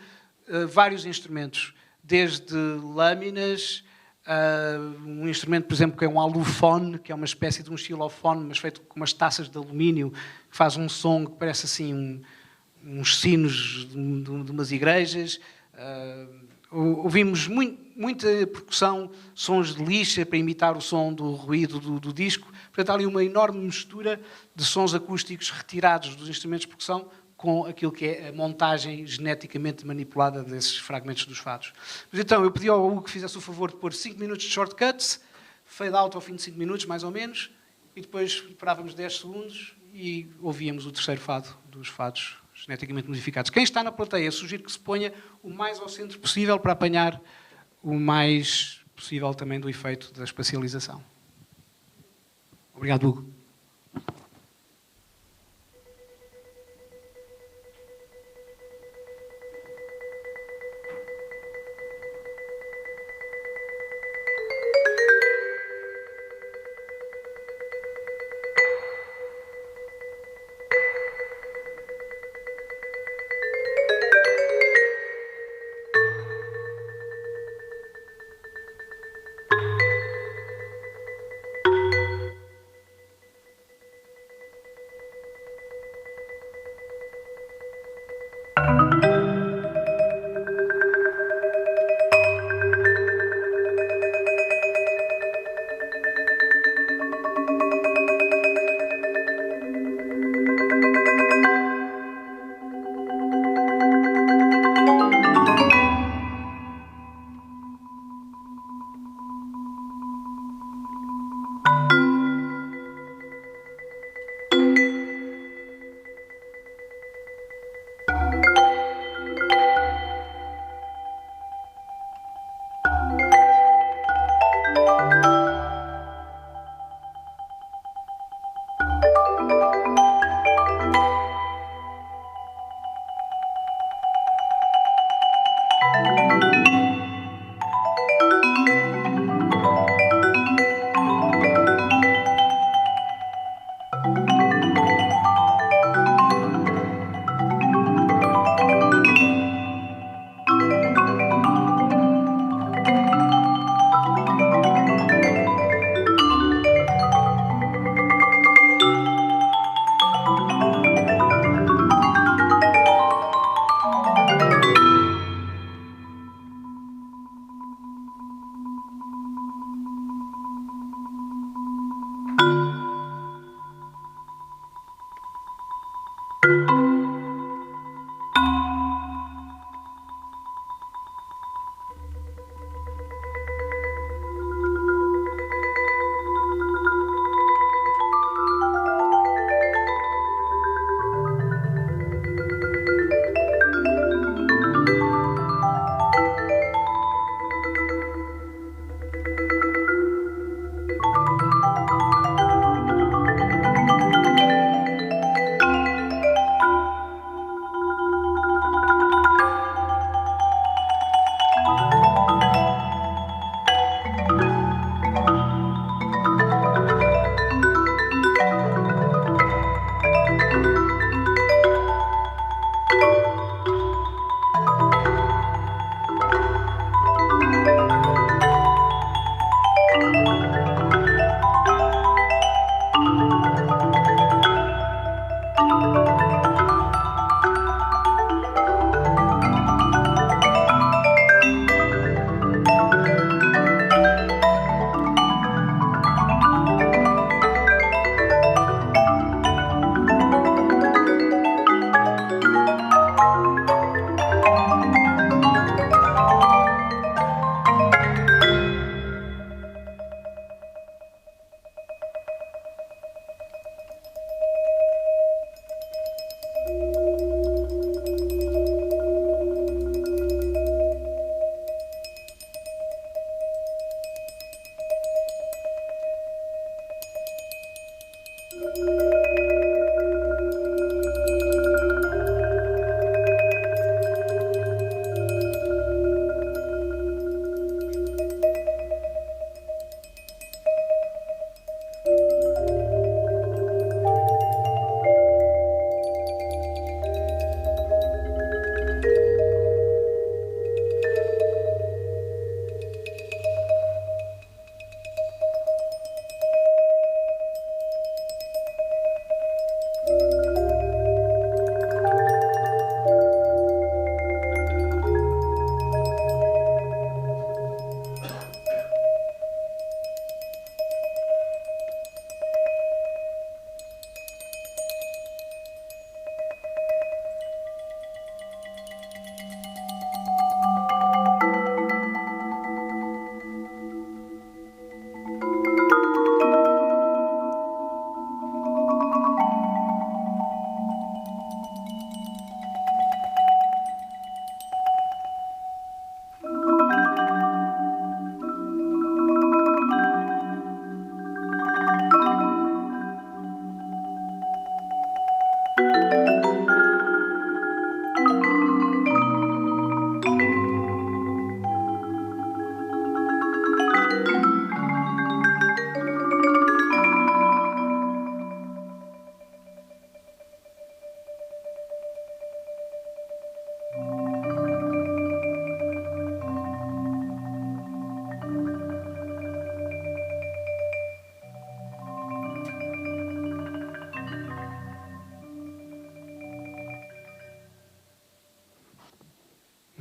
vários instrumentos, desde lâminas, um instrumento, por exemplo, que é um alufone, que é uma espécie de um xilofone, mas feito com umas taças de alumínio, que faz um som que parece assim uns sinos de umas igrejas. Ouvimos muita percussão, sons de lixa para imitar o som do ruído do disco. Portanto, há ali uma enorme mistura de sons acústicos retirados dos instrumentos de percussão com aquilo que é a montagem geneticamente manipulada desses fragmentos dos fados. Mas então, eu pedi ao Hugo que fizesse o favor de pôr 5 minutos de shortcuts, fade out ao fim de 5 minutos, mais ou menos, e depois parávamos 10 segundos e ouvíamos o terceiro fado dos fados geneticamente modificados. Quem está na plateia, sugiro que se ponha o mais ao centro possível para apanhar o mais possível também do efeito da espacialização. Obrigado, Hugo.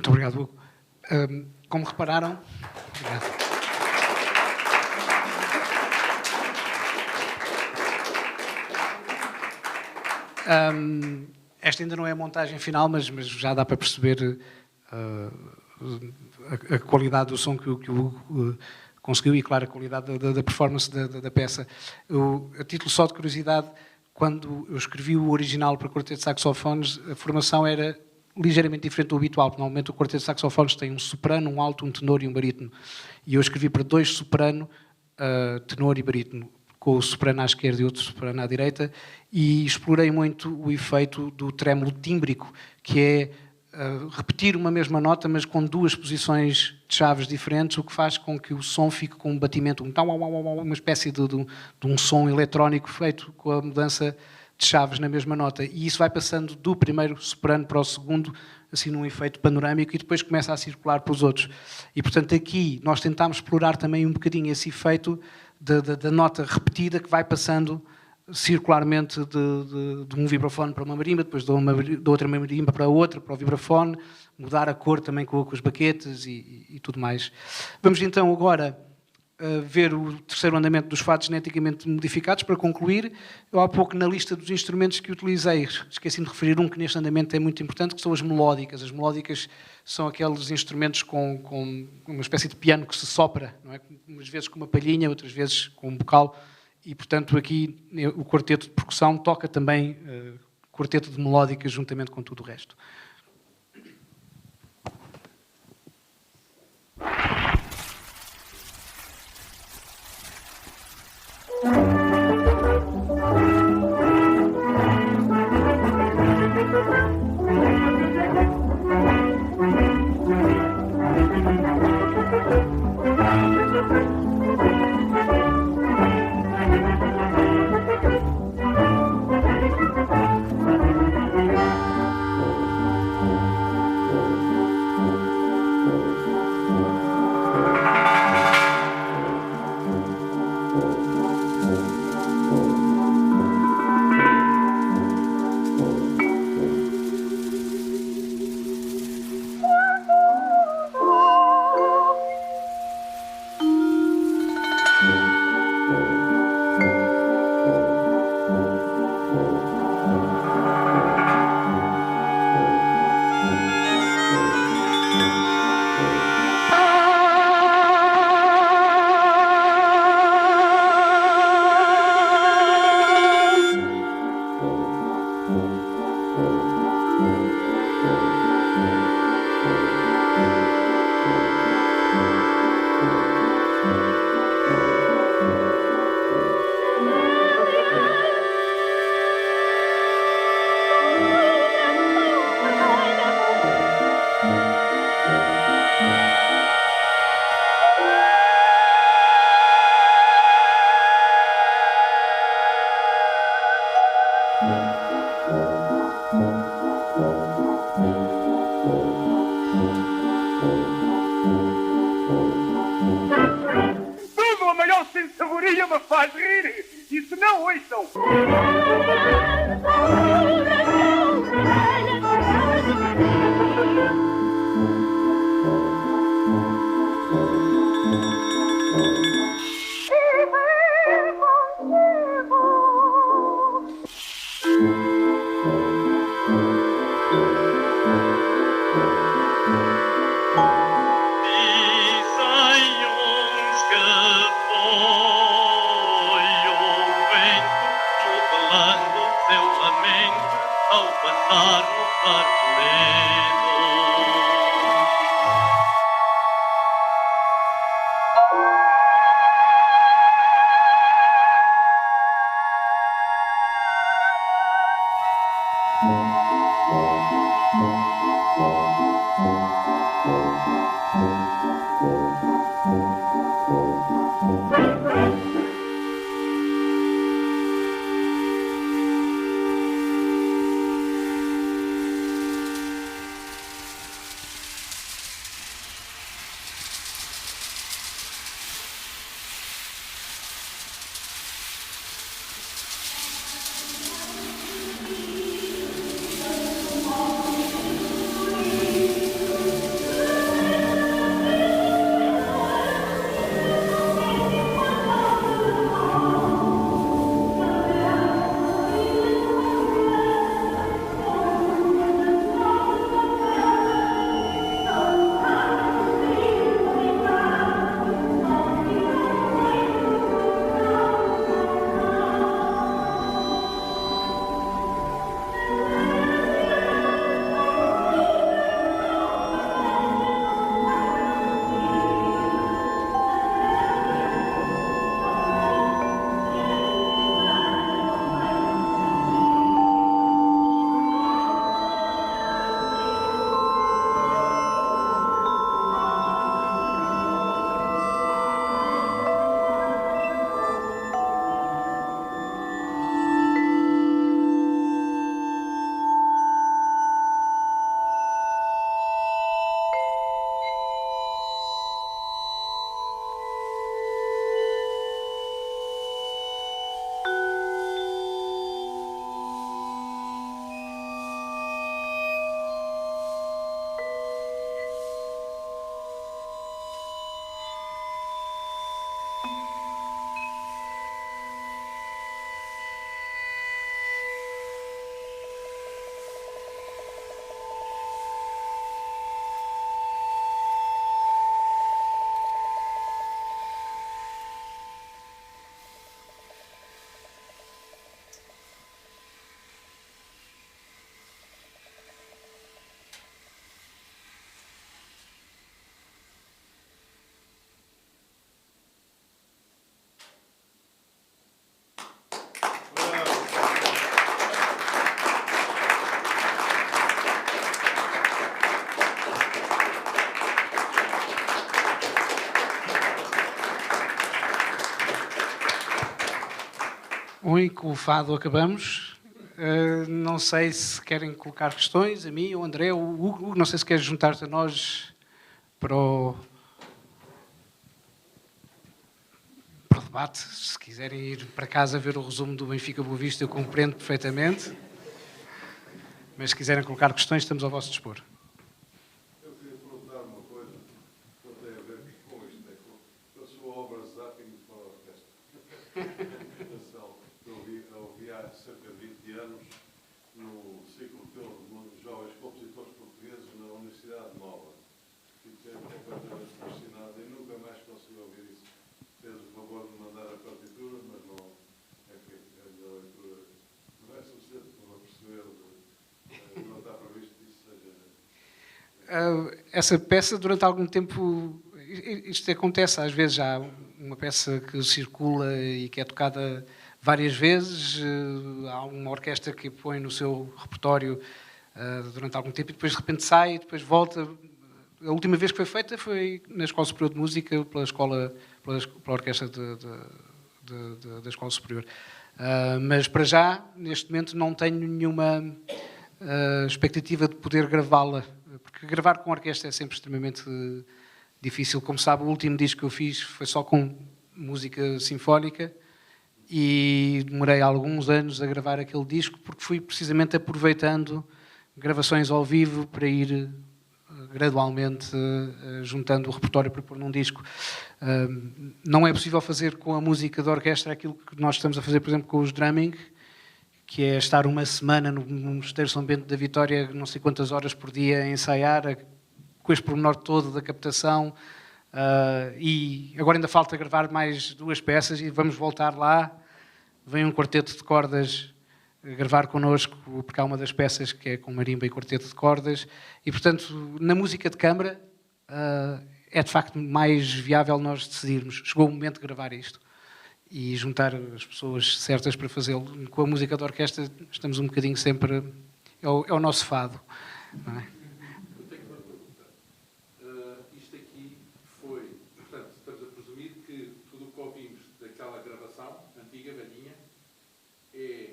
Muito obrigado, Hugo. Como repararam... Obrigado. Esta ainda não é a montagem final, mas já dá para perceber a qualidade do som que o Hugo conseguiu e, claro, a qualidade da performance da peça. A título só de curiosidade, quando eu escrevi o original para quarteto de saxofones, a formação era ligeiramente diferente do habitual, porque normalmente o quarteto de saxofones tem um soprano, um alto, um tenor e um barítono. E eu escrevi para 2 soprano, tenor e barítono, com o soprano à esquerda e outro soprano à direita, e explorei muito o efeito do trêmulo tímbrico, que é repetir uma mesma nota, mas com 2 posições de chaves diferentes, o que faz com que o som fique com um batimento, uma espécie de um som eletrónico feito com a mudança de chaves na mesma nota. E isso vai passando do primeiro soprano para o segundo, assim num efeito panorâmico, e depois começa a circular para os outros. E, portanto, aqui nós tentámos explorar também um bocadinho esse efeito da nota repetida que vai passando circularmente de um vibrafone para uma marimba, depois de outra marimba para outra, para o vibrafone, mudar a cor também com as baquetas e tudo mais. Vamos então agora ver o terceiro andamento dos fados geneticamente modificados. Para concluir, eu há pouco na lista dos instrumentos que utilizei, esqueci-me de referir um que neste andamento é muito importante, que são as melódicas. As melódicas são aqueles instrumentos com uma espécie de piano que se sopra, não é? Umas vezes com uma palhinha, outras vezes com um bocal, e portanto aqui o quarteto de percussão toca também quarteto de melódicas juntamente com tudo o resto. Tudo a maior sensaboria me faz rir. E se não, ouçam. Bom, e com o fado acabamos. Não sei se querem colocar questões, a mim, o André, o Hugo, não sei se queres juntar-te a nós para o debate. Se quiserem ir para casa ver o resumo do Benfica Boa Vista, eu compreendo perfeitamente. Mas se quiserem colocar questões, estamos ao vosso dispor. Eu queria perguntar uma coisa que não tem a ver com isto, com a sua obra Zapping para a orquestra. Eu ouvi há cerca de 20 anos no ciclo de jovens compositores portugueses na Universidade Nova. Fiquei completamente fascinado e nunca mais consegui ouvir isso. Fez o favor de mandar a partitura, mas não é que a minha leitura não é suficiente para perceber, não está previsto que isso seja. Essa peça, durante algum tempo, isto acontece, às vezes há uma peça que circula e que é tocada várias vezes, há uma orquestra que a põe no seu repertório durante algum tempo e depois de repente sai e depois volta. A última vez que foi feita foi na Escola Superior de Música, pela Orquestra da Escola Superior. Mas para já, neste momento, não tenho nenhuma expectativa de poder gravá-la, porque gravar com orquestra é sempre extremamente difícil. Como sabe, o último disco que eu fiz foi só com música sinfónica e demorei alguns anos a gravar aquele disco porque fui precisamente aproveitando gravações ao vivo para ir gradualmente juntando o repertório para pôr num disco. Não é possível fazer com a música da orquestra aquilo que nós estamos a fazer, por exemplo, com os drumming, que é estar uma semana no Mosteiro São Bento da Vitória, não sei quantas horas por dia a ensaiar, com este pormenor todo da captação. E agora ainda falta gravar mais 2 peças e vamos voltar lá. Vem um quarteto de cordas gravar connosco, porque há uma das peças que é com marimba e quarteto de cordas. E, portanto, na música de câmara é de facto mais viável nós decidirmos. Chegou o momento de gravar isto e juntar as pessoas certas para fazê-lo. Com a música da orquestra estamos um bocadinho sempre... É o nosso fado, não é? Eu tenho uma pergunta. Isto aqui foi... Portanto, estamos a presumir que tudo o que ouvimos daquela gravação, antiga, velhinha, é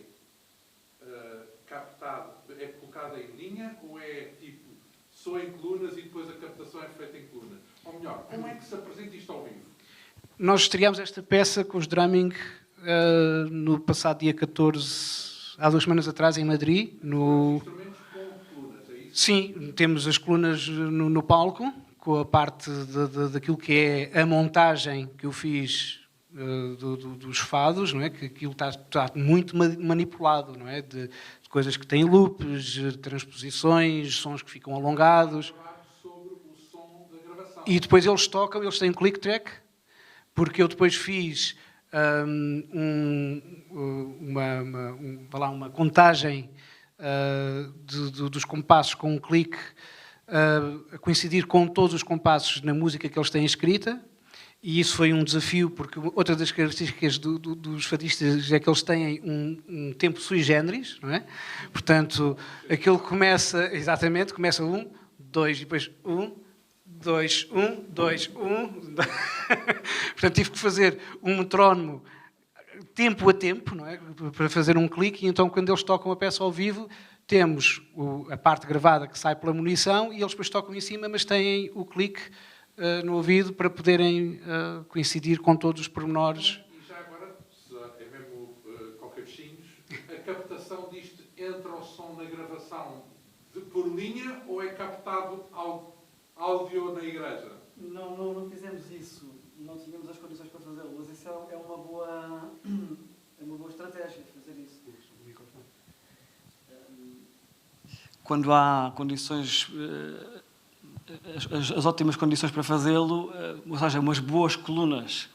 captado, é colocado em linha ou é tipo só em colunas e depois a captação é feita em colunas? Ou melhor, como é que se apresenta isto ao vivo? Nós estreámos esta peça com os drumming no passado dia 14, há 2 semanas atrás, em Madrid. Os instrumentos com colunas, é isso? Sim, temos as colunas no palco, com a parte daquilo que é a montagem que eu fiz dos fados, não é? Que aquilo está muito manipulado, não é? De coisas que têm loops, transposições, sons que ficam alongados. Sobre o som da gravação. E depois eles tocam, eles têm click track, porque eu depois fiz uma contagem dos compassos com um clique a coincidir com todos os compassos na música que eles têm escrita. E isso foi um desafio, porque outra das características dos fadistas é que eles têm um tempo sui generis, não é? Portanto, aquilo começa, exatamente, começa 1, 2, e depois 1, 2, 1, 2, 1. Portanto, tive que fazer um metrónomo tempo a tempo, não é? Para fazer um clique, e então quando eles tocam a peça ao vivo, temos a parte gravada que sai pela munição e eles depois tocam em cima, mas têm o clique no ouvido para poderem coincidir com todos os pormenores. E já agora, se é mesmo qualquer bichinhos, a captação disto entra o som na gravação por linha ou é captado áudio na igreja? Não fizemos isso, não tínhamos as condições para fazê-lo, mas isso é uma boa estratégia, fazer isso. Quando há condições... As ótimas condições para fazê-lo, ou seja, umas boas colunas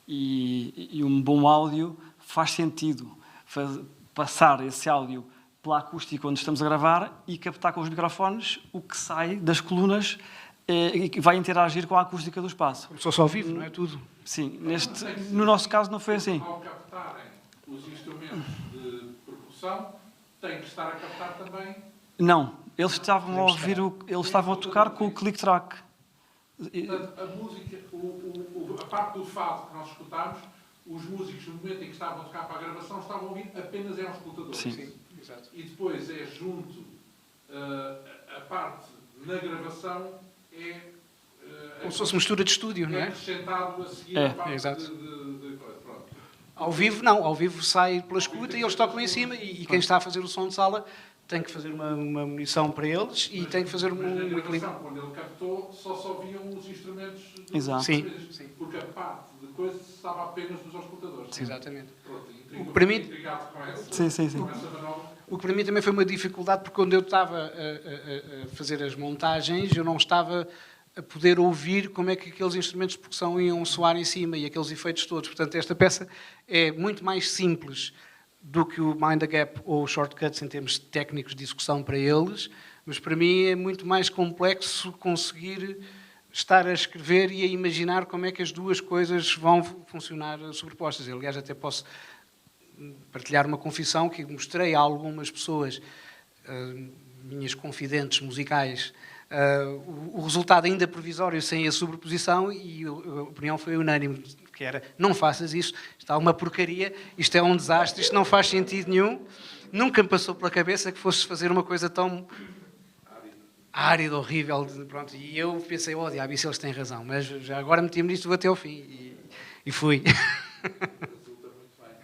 e um bom áudio, faz sentido passar esse áudio pela acústica onde estamos a gravar e captar com os microfones o que sai das colunas e que vai interagir com a acústica do espaço. Como se fosse ao vivo, não é tudo? Sim, no nosso caso não foi assim. Ao captarem os instrumentos de percussão, tem que estar a captar também... Não. Eles estavam a ouvir, eles estavam a tocar com o click track. Portanto, a música, a parte do fado que nós escutámos, os músicos, no momento em que estavam a tocar para a gravação, estavam a ouvir apenas eram escutadores. Sim. Exato. E depois é junto, a parte na gravação é... Como se fosse mistura de estúdio, não é? Acrescentado a seguir É, a parte exato. de coisa. Pronto. Ao vivo, não. Ao vivo sai pela escuta e eles tocam em cima e quem está a fazer o som de sala tem que fazer uma munição para eles e tem que fazer Mas na um equilíbrio. gravação, quando ele captou, só se ouviam os instrumentos... Exato. Sim. Porque a parte de coisa estava apenas dos auscultadores. Exatamente. Pronto, O que para mim- intrigado com essa, Sim. com essa manobra. O que para mim também foi uma dificuldade, porque quando eu estava a fazer as montagens, eu não estava a poder ouvir como é que aqueles instrumentos de percussão iam soar em cima e aqueles efeitos todos. Portanto, esta peça é muito mais simples do que o Mind the Gap ou o Shortcuts em termos técnicos de execução para eles, mas para mim é muito mais complexo conseguir estar a escrever e a imaginar como é que as duas coisas vão funcionar sobrepostas. Aliás, até posso partilhar uma confissão que mostrei a algumas pessoas, minhas confidentes musicais, o resultado ainda provisório sem a sobreposição, e a opinião foi unânime, que era, não faças isso, está uma porcaria, isto é um desastre, isto não faz sentido nenhum. Nunca me passou pela cabeça que fosses fazer uma coisa tão árida, horrível. Pronto. E eu pensei, oh, diabo, isso eles têm razão, mas já agora meti-me nisto até ao fim. E fui. Resulta muito bem.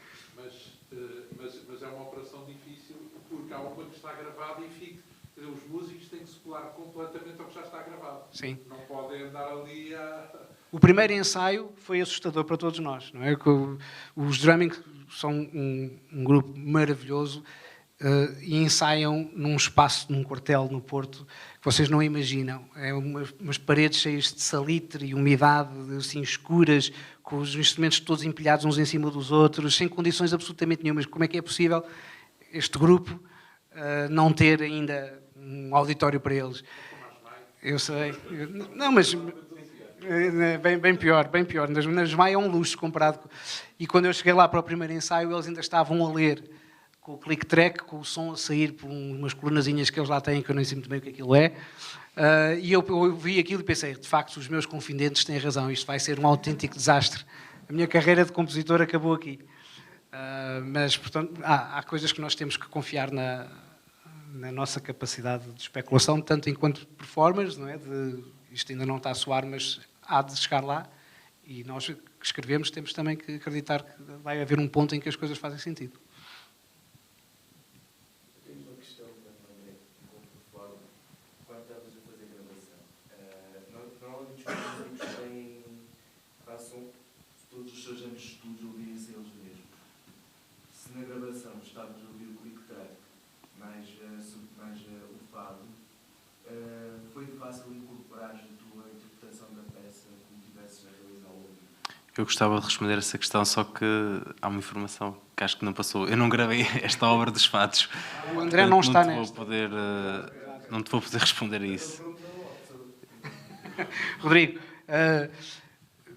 Mas é uma operação difícil, porque há uma que está gravada e fica. Os músicos têm que se colar completamente ao que já está gravado. Sim. Não podem andar ali a... O primeiro ensaio foi assustador para todos nós, não é? Os Drumming são um grupo maravilhoso e ensaiam num espaço, num quartel no Porto, que vocês não imaginam. É umas paredes cheias de salitre e umidade, assim, escuras, com os instrumentos todos empilhados uns em cima dos outros, sem condições absolutamente nenhumas. Como é que é possível este grupo não ter ainda um auditório para eles? Eu sei. Não, mas... Bem pior, bem pior. Nas Maia é um luxo comparado. E quando eu cheguei lá para o primeiro ensaio, eles ainda estavam a ler com o click track, com o som a sair por umas colunazinhas que eles lá têm, que eu nem sei muito bem o que aquilo é. E eu vi aquilo e pensei, de facto, os meus confidentes têm razão, isto vai ser um autêntico desastre. A minha carreira de compositor acabou aqui. Mas, portanto, há coisas que nós temos que confiar na nossa capacidade de especulação, tanto enquanto performers, não é? Isto ainda não está a soar, mas há de chegar lá, e nós que escrevemos temos também que acreditar que vai haver um ponto em que as coisas fazem sentido. Tenho uma questão também, como performer, quando estavas a fazer gravação. Normalmente os músicos passam todos os seus anos de estudos a ouvirem-se eles mesmos. Se na gravação estavas a ouvir o click track, mais o fado, foi fácil incorporar a tua interpretação da peça como tivesses a realizar o ouvido? Eu gostava de responder essa questão, só que há uma informação que acho que não passou. Eu não gravei esta obra dos fados. O André não está nesta. Não te vou poder responder a isso. Rodrigo,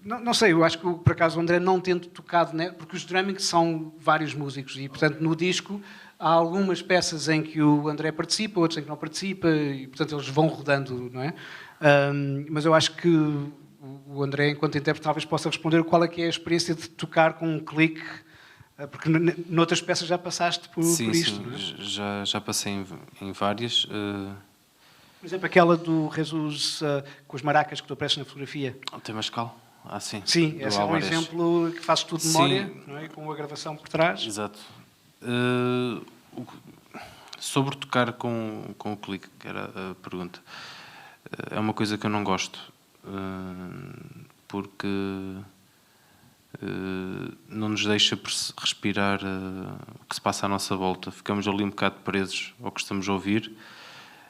não sei, eu acho que por acaso o André não tendo tocado, né, porque os Drumming são vários músicos e, portanto, no disco há algumas peças em que o André participa, outras em que não participa e, portanto, eles vão rodando, não é? Mas eu acho que o André, enquanto intérprete, talvez possa responder qual é que é a experiência de tocar com um clique, porque noutras peças já passaste por isto. Sim, não é? já passei em várias. Por exemplo, aquela do Jesus com as maracas que tu apareces na fotografia. O Temascal? Sim. Sim, esse é um exemplo que fazes tudo de memória, Sim. não é? Com a gravação por trás. Exato. Sobre tocar com o clique, que era a pergunta, é uma coisa que eu não gosto, porque não nos deixa respirar o que se passa à nossa volta. Ficamos ali um bocado presos ao que estamos a ouvir.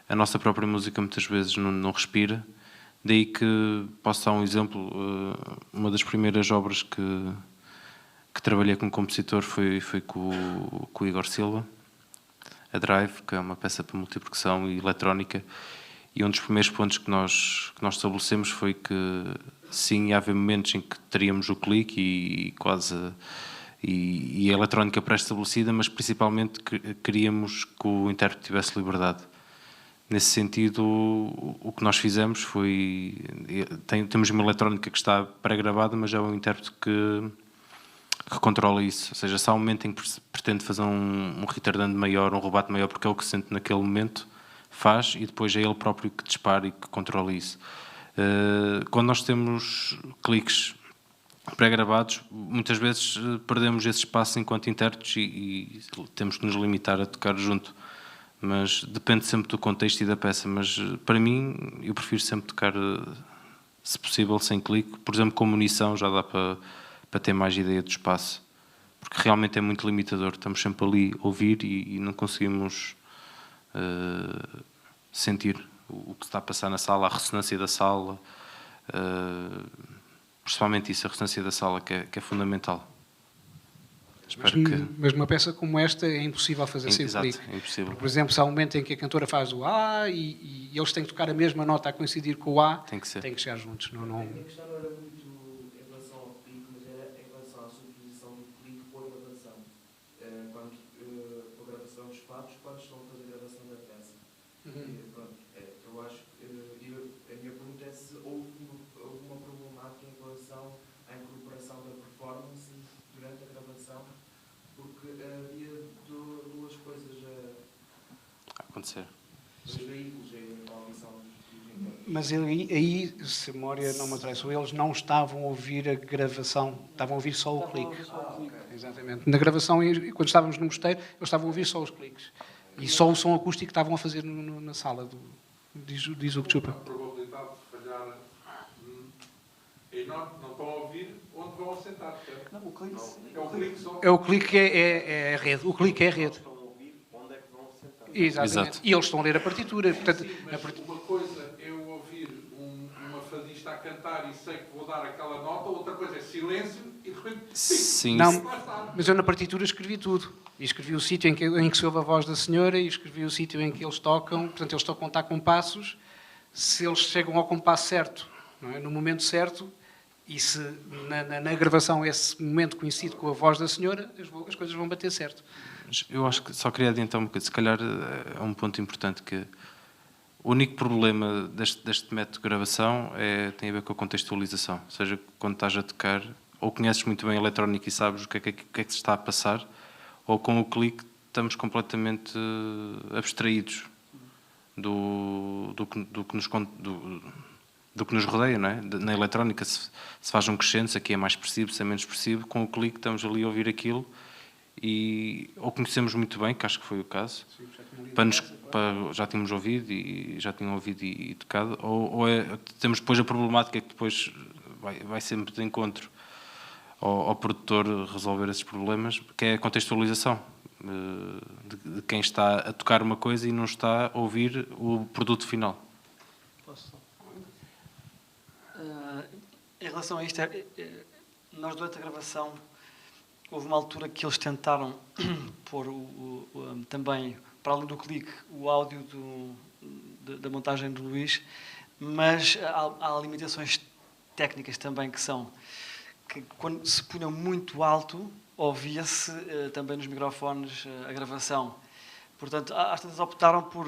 A nossa própria música muitas vezes não respira. Daí que posso dar um exemplo. Uma das primeiras obras que trabalhei como compositor foi com o Igor Silva, a Drive, que é uma peça para multipercussão e eletrónica. E um dos primeiros pontos que nós estabelecemos foi que sim, ia haver momentos em que teríamos o clique e a eletrónica pré-estabelecida, mas principalmente queríamos que o intérprete tivesse liberdade. Nesse sentido, o que nós fizemos foi... Temos uma eletrónica que está pré-gravada, mas é o intérprete que controla isso. Ou seja, se há um momento em que pretende fazer um retardando maior, um rebate maior, porque é o que sente naquele momento, faz, e depois é ele próprio que dispara e que controla isso. Quando nós temos cliques pré-gravados, muitas vezes perdemos esse espaço enquanto intérpretes e temos que nos limitar a tocar junto. Mas depende sempre do contexto e da peça. Mas para mim, eu prefiro sempre tocar, se possível, sem clique. Por exemplo, com munição já dá para ter mais ideia do espaço. Porque realmente é muito limitador. Estamos sempre ali a ouvir e não conseguimos sentir o que está a passar na sala, a ressonância da sala. Principalmente isso, a ressonância da sala, que é fundamental. Mas numa peça como esta é impossível fazer sem Exato, clique. é impossível. Por exemplo, se há um momento em que a cantora faz o A e eles têm que tocar a mesma nota a coincidir com o A, Tem que ser. têm que chegar juntos. A minha questão não era muito em relação ao clique, mas era em relação à subposição do clique com a gravação. Com a gravação dos fatos, quando estão a fazer a gravação da peça. Eu acho que a minha pergunta é se houve alguma problemática em relação à incorporação da acontecer. Os veículos é uma audição dos Mas aí, se a memória não me atraiçou, eles não estavam a ouvir a gravação, estavam a ouvir só o clique. Exatamente. Na gravação, quando estávamos no mosteiro, eles estavam a ouvir só os cliques. E só o som acústico que estavam a fazer na sala, diz o Chupa. A probabilidade de falhar é enorme, não estão a ouvir onde vão assentar, certo? Não, o clique, É o clique só. É o clique é a rede. O clique é a rede. Estão a ouvir onde é que vão sentar. Exatamente. Exato. E eles estão a ler a partitura. Portanto, Sim, mas uma coisa é eu ouvir uma fadista a cantar e sei que vou dar aquela nota, outra coisa é silêncio e de repente... Sim, Não, Lá está. mas eu na partitura escrevi tudo. E escrevi o sítio em que se ouve a voz da senhora e escrevi o sítio em que eles tocam. Portanto, eles estão a contar compassos. Se eles chegam ao compasso certo, não é? No momento certo, e se na gravação esse momento coincide com a voz da senhora, as coisas vão bater certo. eu acho que só queria adiantar um bocadinho. Se calhar é um ponto importante que o único problema deste método de gravação tem a ver com a contextualização. Ou seja, quando estás a tocar, ou conheces muito bem a eletrónica e sabes o que é que se está a passar, ou com o clique estamos completamente abstraídos do que nos rodeia, não é? Na eletrónica se faz um crescendo, se aqui é mais expressivo, se é menos expressivo, com o clique estamos ali a ouvir aquilo e ou conhecemos muito bem, que acho que foi o caso, já tínhamos ouvido e já tinham ouvido e tocado, ou temos depois a problemática que depois vai sempre de encontro ao produtor resolver esses problemas, que é a contextualização de quem está a tocar uma coisa e não está a ouvir o produto final. Em relação a isto, nós durante a gravação houve uma altura que eles tentaram pôr também, para além do clique, o áudio da montagem do Luís, mas há limitações técnicas também que são que quando se punham muito alto ouvia-se também nos microfones a gravação. Portanto, às tantas optaram por...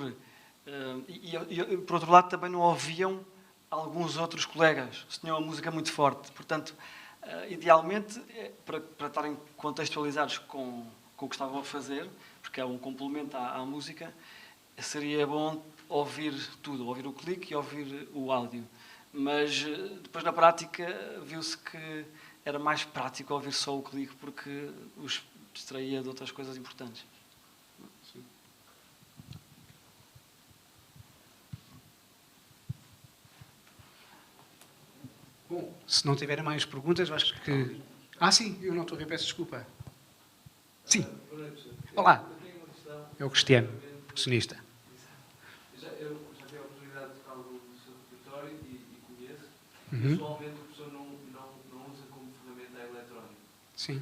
por outro lado, também não ouviam alguns outros colegas. Se tinham uma música muito forte. Portanto, idealmente, para estarem contextualizados com o que estavam a fazer, porque é um complemento à música, seria bom ouvir tudo, ouvir o clique e ouvir o áudio. Mas depois, na prática, viu-se que era mais prático ouvir só o clique, porque os distraía de outras coisas importantes. Bom, se não tiverem mais perguntas, eu acho que... sim, eu não estou a ver, peço desculpa. Sim. Olá. É o Cristiano, percussionista. Eu já tive a oportunidade de tocar no seu repertório e conheço. Usualmente a pessoa não usa como ferramenta a eletrónica. Sim.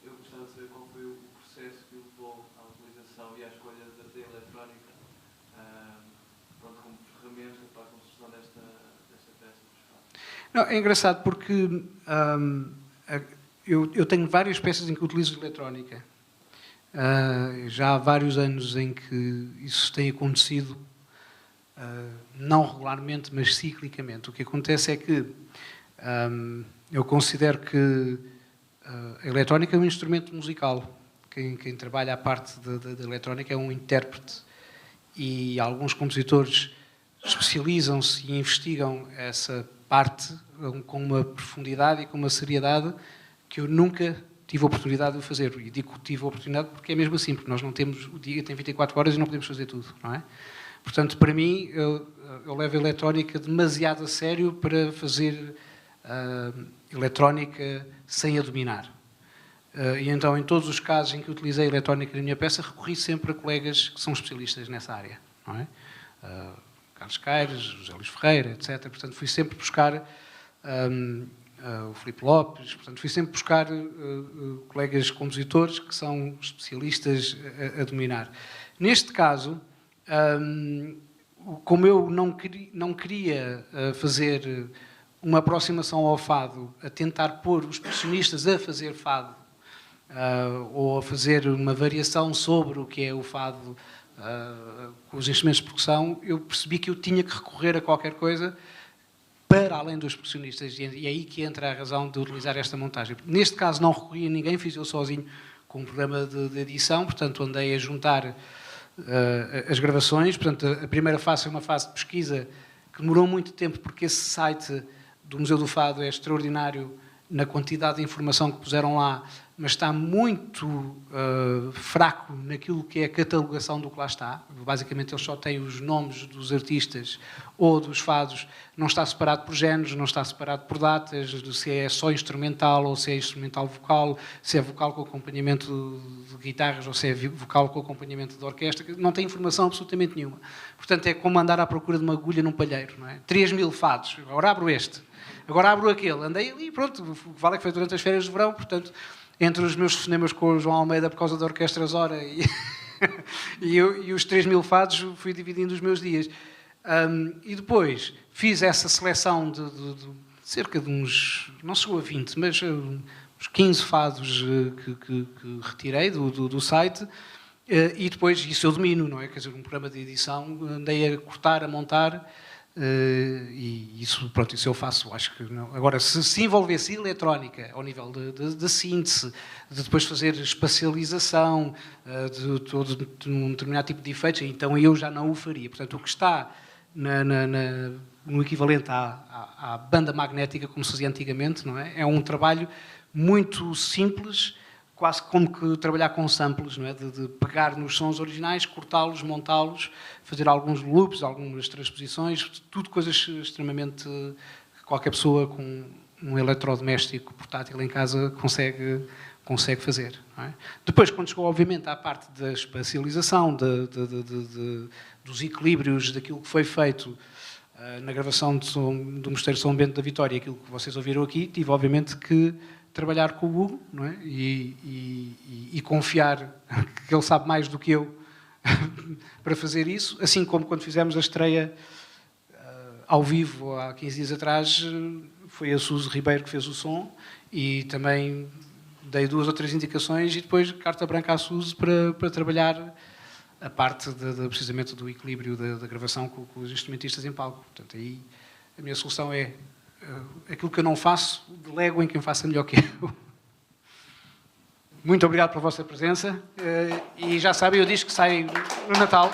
Eu gostava de saber qual foi o processo que levou à utilização e à escolha da eletrónica como ferramenta para a construção desta peça. Não, é engraçado porque eu tenho várias peças em que utilizo eletrónica. Já há vários anos em que isso tem acontecido, não regularmente, mas ciclicamente. O que acontece é que eu considero que a eletrónica é um instrumento musical. Quem trabalha a parte da eletrónica é um intérprete e alguns compositores especializam-se e investigam essa parte com uma profundidade e com uma seriedade que eu nunca tive a oportunidade de fazer. E digo que tive a oportunidade porque é mesmo assim, porque nós não temos... O dia tem 24 horas e não podemos fazer tudo, não é? Portanto, para mim, eu levo a eletrónica demasiado a sério para fazer eletrónica sem a dominar. E então, em todos os casos em que utilizei a eletrónica na minha peça, recorri sempre a colegas que são especialistas nessa área, não é? Carlos Caires, José Luís Ferreira, etc. Portanto, fui sempre buscar o Filipe Lopes, portanto, fui sempre buscar colegas compositores que são especialistas a dominar. Neste caso, como eu não queria fazer uma aproximação ao fado, a tentar pôr os percussionistas a fazer fado, ou a fazer uma variação sobre o que é o fado com os instrumentos de percussão, eu percebi que eu tinha que recorrer a qualquer coisa para além dos percussionistas, e é aí que entra a razão de utilizar esta montagem. Neste caso não recorri a ninguém, fiz eu sozinho com um programa de edição, portanto andei a juntar as gravações. Portanto, a primeira fase é uma fase de pesquisa que demorou muito tempo, porque esse site do Museu do Fado é extraordinário na quantidade de informação que puseram lá, mas está muito fraco naquilo que é a catalogação do que lá está. Basicamente, eles só têm os nomes dos artistas ou dos fados, não está separado por géneros, não está separado por datas, se é só instrumental ou se é instrumental vocal, se é vocal com acompanhamento de guitarras ou se é vocal com acompanhamento de orquestra. Não tem informação absolutamente nenhuma. Portanto, é como andar à procura de uma agulha num palheiro, não é? 3.000 fados, agora abro este, agora abro aquele. Andei ali e pronto, o que vale é que foi durante as férias de verão, portanto, entre os meus cinemas com o João Almeida por causa da Orquestra Zora e os 3.000 fados, fui dividindo os meus dias. E depois fiz essa seleção de cerca de uns, não chegou a 20, mas uns 15 fados que retirei do site. E depois, isso eu domino, não é? Quer dizer, um programa de edição, andei a cortar, a montar, e isso, pronto, isso eu faço, acho que não. Agora, se envolvesse eletrónica ao nível de síntese, de depois fazer espacialização, de um determinado tipo de efeitos, então eu já não o faria. Portanto, o que está no equivalente à banda magnética, como se fazia antigamente, não é? É um trabalho muito simples, quase como que trabalhar com samples, não é? De pegar nos sons originais, cortá-los, montá-los, fazer alguns loops, algumas transposições, tudo coisas extremamente que qualquer pessoa com um eletrodoméstico portátil em casa consegue fazer. Não é? Depois, quando chegou, obviamente, à parte da espacialização, dos equilíbrios daquilo que foi feito na gravação do Mosteiro de São Bento da Vitória, aquilo que vocês ouviram aqui, tive, obviamente, que trabalhar com o Hugo, não é? E confiar que ele sabe mais do que eu para fazer isso, assim como quando fizemos a estreia ao vivo há 15 dias atrás, foi a Suzy Ribeiro que fez o som e também dei 2 ou 3 indicações e depois carta branca à Suzy para trabalhar a parte precisamente do equilíbrio da gravação com os instrumentistas em palco. Portanto, aí a minha solução é aquilo que eu não faço, delego em quem faça melhor que eu. Muito obrigado pela vossa presença e já sabem, eu disse que sai no Natal.